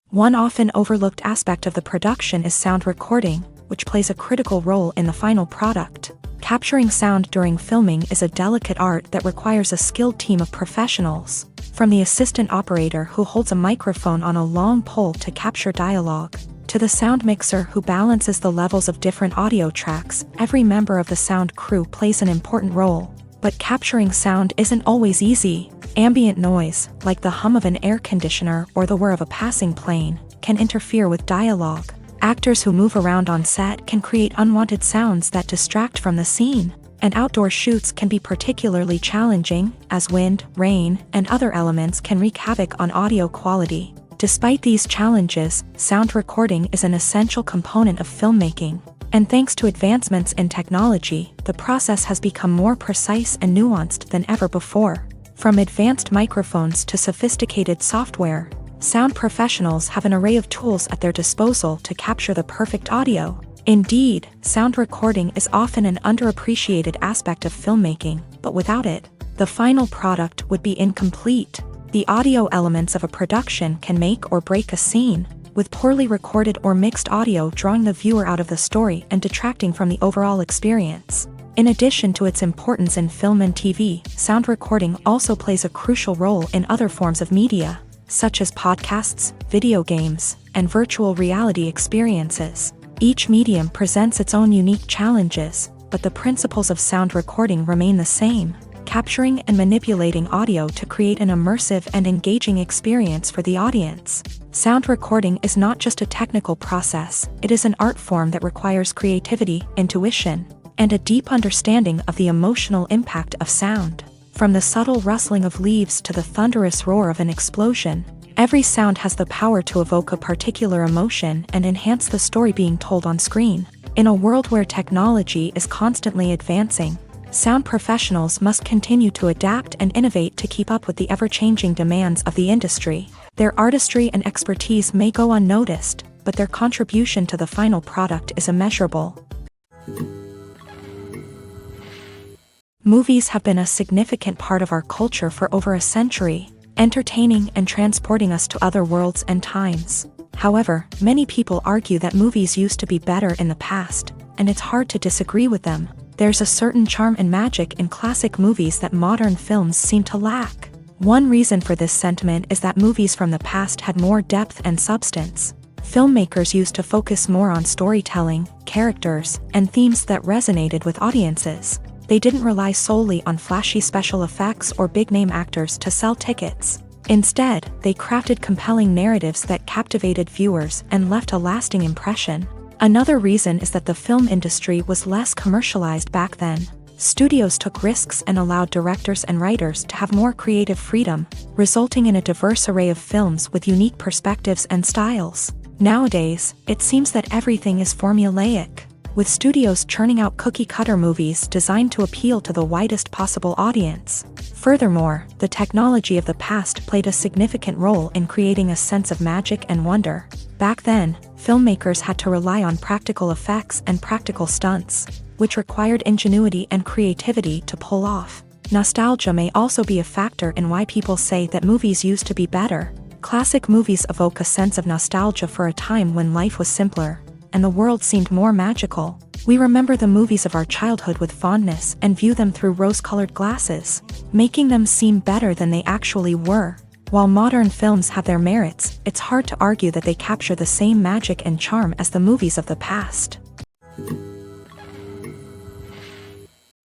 One often overlooked aspect of the production is sound recording, which plays a critical role in the final product. Capturing sound during filming is a delicate art that requires a skilled team of professionals. From the assistant operator who holds a microphone on a long pole to capture dialogue, to the sound mixer who balances the levels of different audio tracks, every member of the sound crew plays an important role. But capturing sound isn't always easy. Ambient noise, like the hum of an air conditioner or the whir of a passing plane, can interfere with dialogue. Actors who move around on set can create unwanted sounds that distract from the scene. And outdoor shoots can be particularly challenging, as wind, rain, and other elements can wreak havoc on audio quality. Despite these challenges, sound recording is an essential component of filmmaking. And thanks to advancements in technology, the process has become more precise and nuanced than ever before. From advanced microphones to sophisticated software, sound professionals have an array of tools at their disposal to capture the perfect audio. Indeed, sound recording is often an underappreciated aspect of filmmaking, but without it, the final product would be incomplete. The audio elements of a production can make or break a scene, with poorly recorded or mixed audio drawing the viewer out of the story and detracting from the overall experience. In addition to its importance in film and TV, sound recording also plays a crucial role in other forms of media, such as podcasts, video games, and virtual reality experiences. Each medium presents its own unique challenges, but the principles of sound recording remain the same, capturing and manipulating audio to create an immersive and engaging experience for the audience. Sound recording is not just a technical process, it is an art form that requires creativity, intuition, and a deep understanding of the emotional impact of sound. From the subtle rustling of leaves to the thunderous roar of an explosion, every sound has the power to evoke a particular emotion and enhance the story being told on screen. In a world where technology is constantly advancing, sound professionals must continue to adapt and innovate to keep up with the ever-changing demands of the industry. Their artistry and expertise may go unnoticed, but their contribution to the final product is immeasurable. Movies have been a significant part of our culture for over a century, entertaining and transporting us to other worlds and times. However, many people argue that movies used to be better in the past, and it's hard to disagree with them. There's a certain charm and magic in classic movies that modern films seem to lack. One reason for this sentiment is that movies from the past had more depth and substance. Filmmakers used to focus more on storytelling, characters, and themes that resonated with audiences. They didn't rely solely on flashy special effects or big-name actors to sell tickets. Instead, they crafted compelling narratives that captivated viewers and left a lasting impression. Another reason is that the film industry was less commercialized back then. Studios took risks and allowed directors and writers to have more creative freedom, resulting in a diverse array of films with unique perspectives and styles. Nowadays, it seems that everything is formulaic, with studios churning out cookie-cutter movies designed to appeal to the widest possible audience. Furthermore, the technology of the past played a significant role in creating a sense of magic and wonder. Back then, filmmakers had to rely on practical effects and practical stunts, which required ingenuity and creativity to pull off. Nostalgia may also be a factor in why people say that movies used to be better. Classic movies evoke a sense of nostalgia for a time when life was simpler, and the world seemed more magical. We remember the movies of our childhood with fondness and view them through rose-colored glasses, making them seem better than they actually were. While modern films have their merits, it's hard to argue that they capture the same magic and charm as the movies of the past.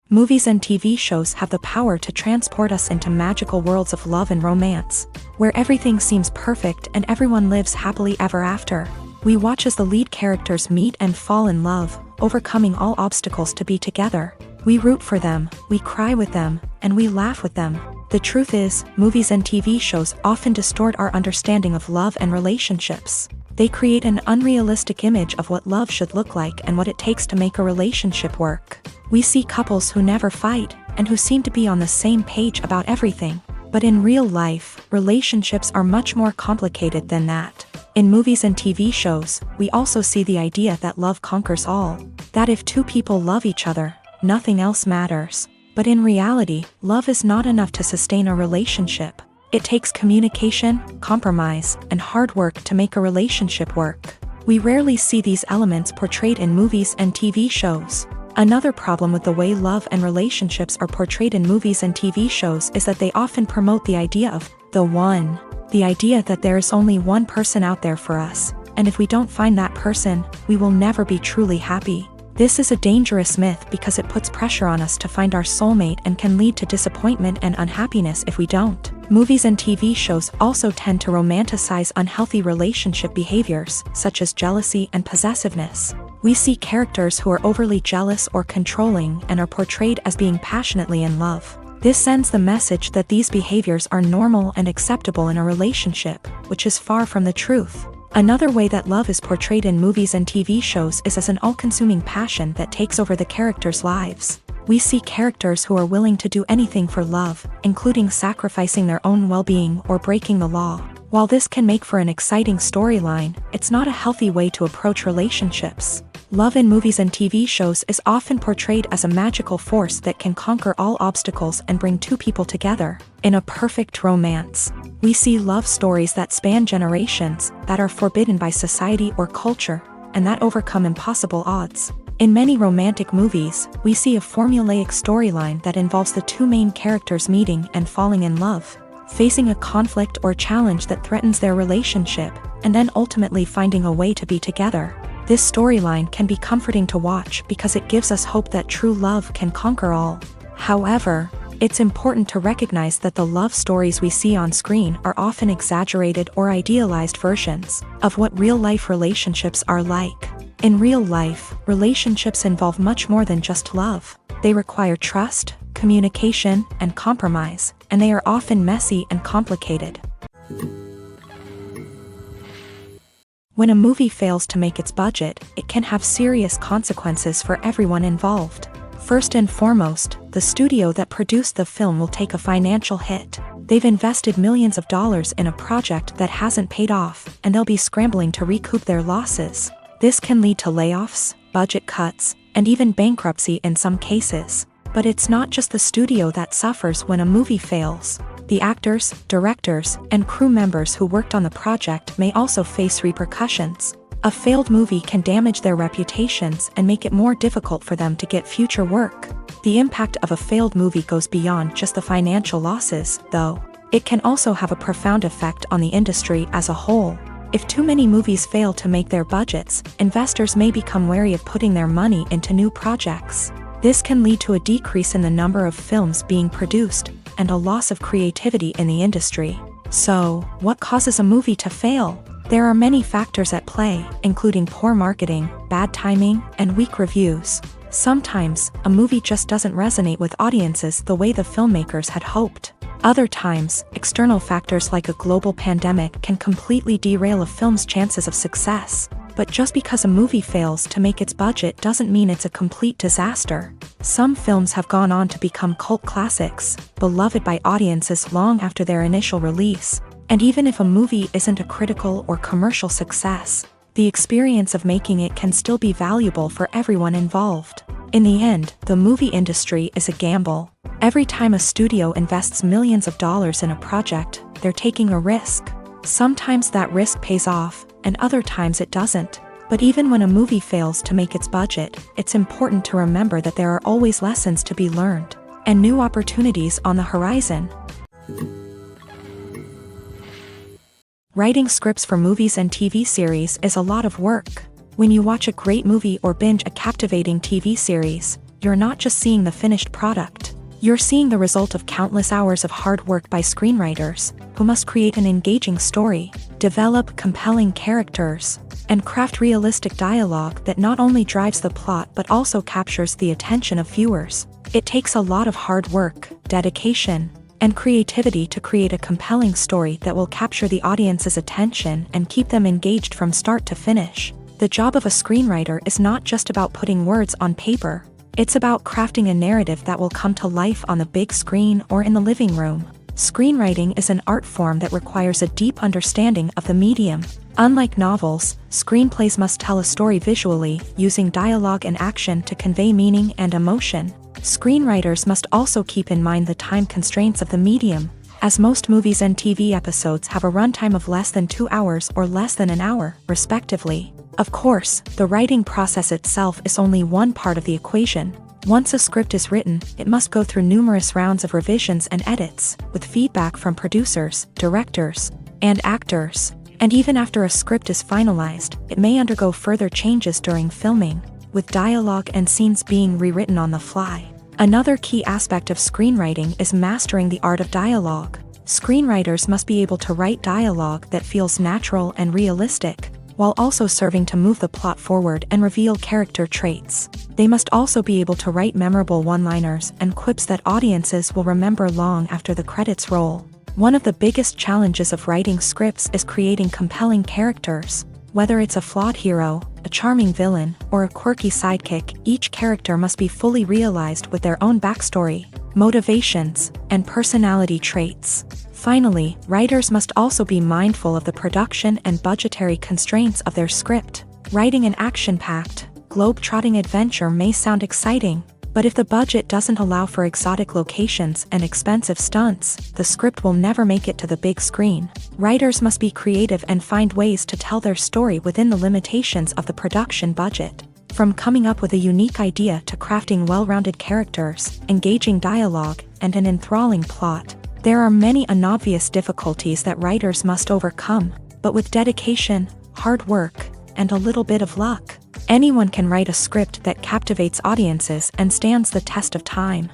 Movies and TV shows have the power to transport us into magical worlds of love and romance, where everything seems perfect and everyone lives happily ever after. We watch as the lead characters meet and fall in love, overcoming all obstacles to be together. We root for them, we cry with them, and we laugh with them. The truth is, movies and TV shows often distort our understanding of love and relationships. They create an unrealistic image of what love should look like and what it takes to make a relationship work. We see couples who never fight, and who seem to be on the same page about everything. But in real life, relationships are much more complicated than that. In movies and TV shows, we also see the idea that love conquers all. That if two people love each other, nothing else matters. But in reality, love is not enough to sustain a relationship. It takes communication, compromise, and hard work to make a relationship work. We rarely see these elements portrayed in movies and TV shows. Another problem with the way love and relationships are portrayed in movies and TV shows is that they often promote the idea of the one. The idea that there is only one person out there for us, and if we don't find that person, we will never be truly happy. This is a dangerous myth because it puts pressure on us to find our soulmate and can lead to disappointment and unhappiness if we don't. Movies and TV shows also tend to romanticize unhealthy relationship behaviors, such as jealousy and possessiveness. We see characters who are overly jealous or controlling and are portrayed as being passionately in love. This sends the message that these behaviors are normal and acceptable in a relationship, which is far from the truth. Another way that love is portrayed in movies and TV shows is as an all-consuming passion that takes over the characters' lives. We see characters who are willing to do anything for love, including sacrificing their own well-being or breaking the law. While this can make for an exciting storyline, it's not a healthy way to approach relationships. Love in movies and TV shows is often portrayed as a magical force that can conquer all obstacles and bring two people together. In a perfect romance, we see love stories that span generations, that are forbidden by society or culture, and that overcome impossible odds. In many romantic movies, we see a formulaic storyline that involves the two main characters meeting and falling in love, facing a conflict or challenge that threatens their relationship, and then ultimately finding a way to be together. This storyline can be comforting to watch because it gives us hope that true love can conquer all. However, it's important to recognize that the love stories we see on screen are often exaggerated or idealized versions of what real-life relationships are like. In real life, relationships involve much more than just love. They require trust, communication, and compromise, and they are often messy and complicated. When a movie fails to make its budget, it can have serious consequences for everyone involved. First and foremost, the studio that produced the film will take a financial hit. They've invested millions of dollars in a project that hasn't paid off, and they'll be scrambling to recoup their losses. This can lead to layoffs, budget cuts, and even bankruptcy in some cases. But it's not just the studio that suffers when a movie fails. The actors, directors, and crew members who worked on the project may also face repercussions. A failed movie can damage their reputations and make it more difficult for them to get future work. The impact of a failed movie goes beyond just the financial losses, though. It can also have a profound effect on the industry as a whole. If too many movies fail to make their budgets, investors may become wary of putting their money into new projects. This can lead to a decrease in the number of films being produced and a loss of creativity in the industry. So, what causes a movie to fail? There are many factors at play, including poor marketing, bad timing, and weak reviews. Sometimes, a movie just doesn't resonate with audiences the way the filmmakers had hoped. Other times, external factors like a global pandemic can completely derail a film's chances of success. But just because a movie fails to make its budget doesn't mean it's a complete disaster. Some films have gone on to become cult classics, beloved by audiences long after their initial release. And even if a movie isn't a critical or commercial success, the experience of making it can still be valuable for everyone involved. In the end, the movie industry is a gamble. Every time a studio invests millions of dollars in a project, they're taking a risk. Sometimes that risk pays off, and other times it doesn't. But even when a movie fails to make its budget, it's important to remember that there are always lessons to be learned, and new opportunities on the horizon. Writing scripts for movies and TV series is a lot of work. When you watch a great movie or binge a captivating TV series, you're not just seeing the finished product. You're seeing the result of countless hours of hard work by screenwriters, who must create an engaging story, develop compelling characters, and craft realistic dialogue that not only drives the plot but also captures the attention of viewers. It takes a lot of hard work, dedication, and creativity to create a compelling story that will capture the audience's attention and keep them engaged from start to finish. The job of a screenwriter is not just about putting words on paper. It's about crafting a narrative that will come to life on the big screen or in the living room. Screenwriting is an art form that requires a deep understanding of the medium. Unlike novels, screenplays must tell a story visually, using dialogue and action to convey meaning and emotion. Screenwriters must also keep in mind the time constraints of the medium, as most movies and TV episodes have a runtime of less than 2 hours or less than an hour, respectively. Of course, the writing process itself is only one part of the equation. Once a script is written, it must go through numerous rounds of revisions and edits, with feedback from producers, directors, and actors. And even after a script is finalized, it may undergo further changes during filming, with dialogue and scenes being rewritten on the fly. Another key aspect of screenwriting is mastering the art of dialogue. Screenwriters must be able to write dialogue that feels natural and realistic, while also serving to move the plot forward and reveal character traits. They must also be able to write memorable one-liners and quips that audiences will remember long after the credits roll. One of the biggest challenges of writing scripts is creating compelling characters. Whether it's a flawed hero, a charming villain, or a quirky sidekick, each character must be fully realized with their own backstory, motivations, and personality traits. Finally, writers must also be mindful of the production and budgetary constraints of their script. Writing an action-packed, globe-trotting adventure may sound exciting, but if the budget doesn't allow for exotic locations and expensive stunts, the script will never make it to the big screen. Writers must be creative and find ways to tell their story within the limitations of the production budget. From coming up with a unique idea to crafting well-rounded characters, engaging dialogue, and an enthralling plot, there are many unobvious difficulties that writers must overcome, but with dedication, hard work, and a little bit of luck, anyone can write a script that captivates audiences and stands the test of time.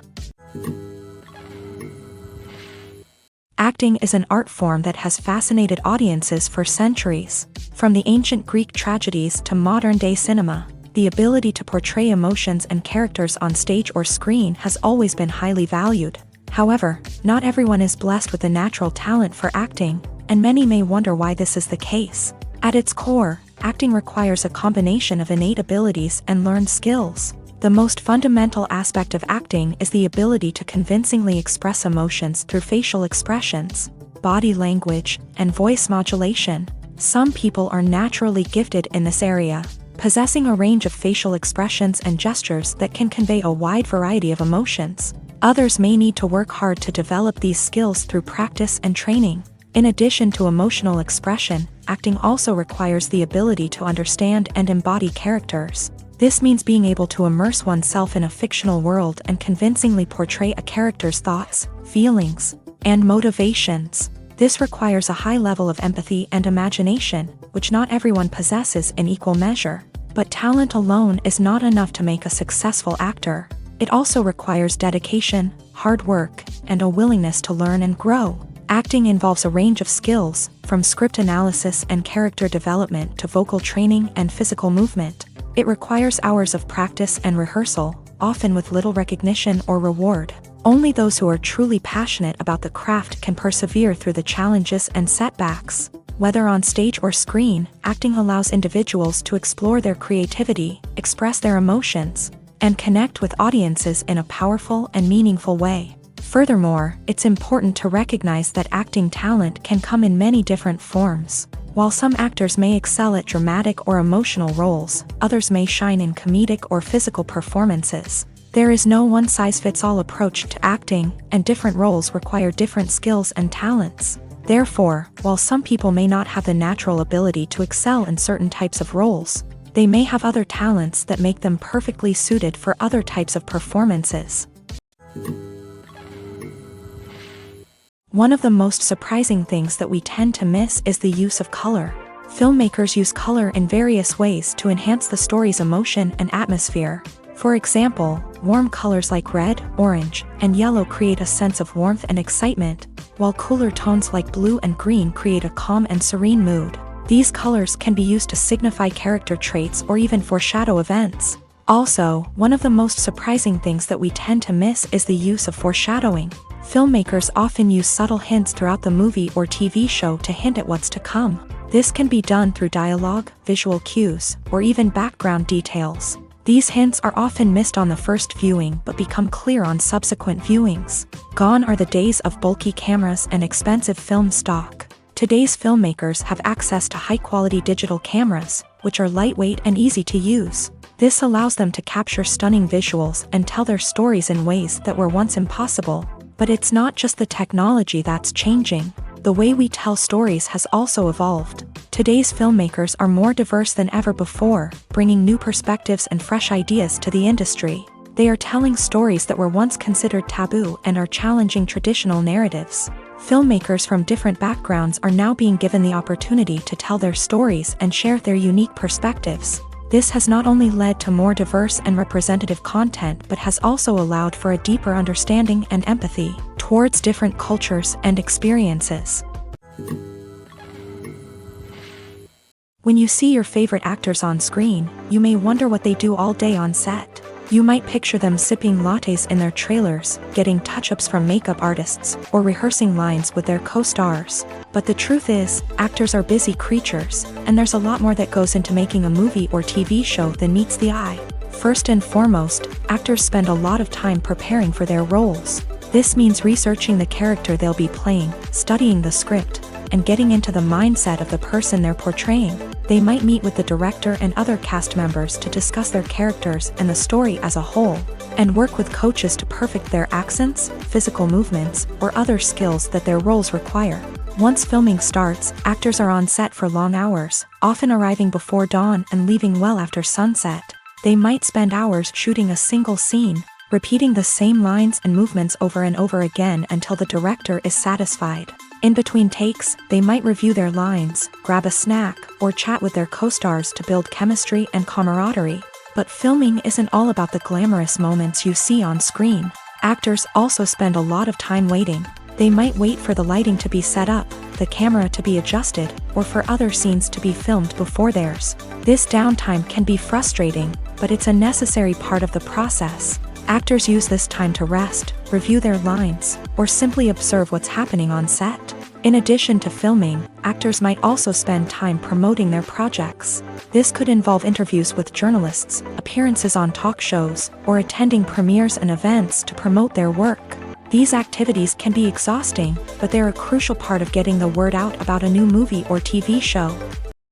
Acting is an art form that has fascinated audiences for centuries. From the ancient Greek tragedies to modern-day cinema, the ability to portray emotions and characters on stage or screen has always been highly valued. However, not everyone is blessed with a natural talent for acting, and many may wonder why this is the case. At its core, acting requires a combination of innate abilities and learned skills. The most fundamental aspect of acting is the ability to convincingly express emotions through facial expressions, body language, and voice modulation. Some people are naturally gifted in this area, possessing a range of facial expressions and gestures that can convey a wide variety of emotions. Others may need to work hard to develop these skills through practice and training. In addition to emotional expression, acting also requires the ability to understand and embody characters. This means being able to immerse oneself in a fictional world and convincingly portray a character's thoughts, feelings, and motivations. This requires a high level of empathy and imagination, which not everyone possesses in equal measure. But talent alone is not enough to make a successful actor. It also requires dedication, hard work, and a willingness to learn and grow. Acting involves a range of skills, from script analysis and character development to vocal training and physical movement. It requires hours of practice and rehearsal, often with little recognition or reward. Only those who are truly passionate about the craft can persevere through the challenges and setbacks. Whether on stage or screen, acting allows individuals to explore their creativity, express their emotions, and connect with audiences in a powerful and meaningful way. Furthermore, it's important to recognize that acting talent can come in many different forms. While some actors may excel at dramatic or emotional roles, others may shine in comedic or physical performances. There is no one-size-fits-all approach to acting, and different roles require different skills and talents. Therefore, while some people may not have the natural ability to excel in certain types of roles, they may have other talents that make them perfectly suited for other types of performances. One of the most surprising things that we tend to miss is the use of color. Filmmakers use color in various ways to enhance the story's emotion and atmosphere. For example, warm colors like red, orange, and yellow create a sense of warmth and excitement, while cooler tones like blue and green create a calm and serene mood. These colors can be used to signify character traits or even foreshadow events. Also, one of the most surprising things that we tend to miss is the use of foreshadowing. Filmmakers often use subtle hints throughout the movie or TV show to hint at what's to come. This can be done through dialogue, visual cues, or even background details. These hints are often missed on the first viewing but become clear on subsequent viewings. Gone are the days of bulky cameras and expensive film stock. Today's filmmakers have access to high-quality digital cameras, which are lightweight and easy to use. This allows them to capture stunning visuals and tell their stories in ways that were once impossible. But it's not just the technology that's changing. The way we tell stories has also evolved. Today's filmmakers are more diverse than ever before, bringing new perspectives and fresh ideas to the industry. They are telling stories that were once considered taboo and are challenging traditional narratives. Filmmakers from different backgrounds are now being given the opportunity to tell their stories and share their unique perspectives. This has not only led to more diverse and representative content but has also allowed for a deeper understanding and empathy towards different cultures and experiences. When you see your favorite actors on screen, you may wonder what they do all day on set. You might picture them sipping lattes in their trailers, getting touch-ups from makeup artists, or rehearsing lines with their co-stars. But the truth is, actors are busy creatures, and there's a lot more that goes into making a movie or TV show than meets the eye. First and foremost, actors spend a lot of time preparing for their roles. This means researching the character they'll be playing, studying the script, and getting into the mindset of the person they're portraying. They might meet with the director and other cast members to discuss their characters and the story as a whole, and work with coaches to perfect their accents, physical movements, or other skills that their roles require. Once filming starts, actors are on set for long hours, often arriving before dawn and leaving well after sunset. They might spend hours shooting a single scene, repeating the same lines and movements over and over again until the director is satisfied. In between takes, they might review their lines, grab a snack, or chat with their co-stars to build chemistry and camaraderie. But filming isn't all about the glamorous moments you see on screen. Actors also spend a lot of time waiting. They might wait for the lighting to be set up, the camera to be adjusted, or for other scenes to be filmed before theirs. This downtime can be frustrating, but it's a necessary part of the process. Actors use this time to rest, review their lines, or simply observe what's happening on set. In addition to filming, actors might also spend time promoting their projects. This could involve interviews with journalists, appearances on talk shows, or attending premieres and events to promote their work. These activities can be exhausting, but they're a crucial part of getting the word out about a new movie or TV show.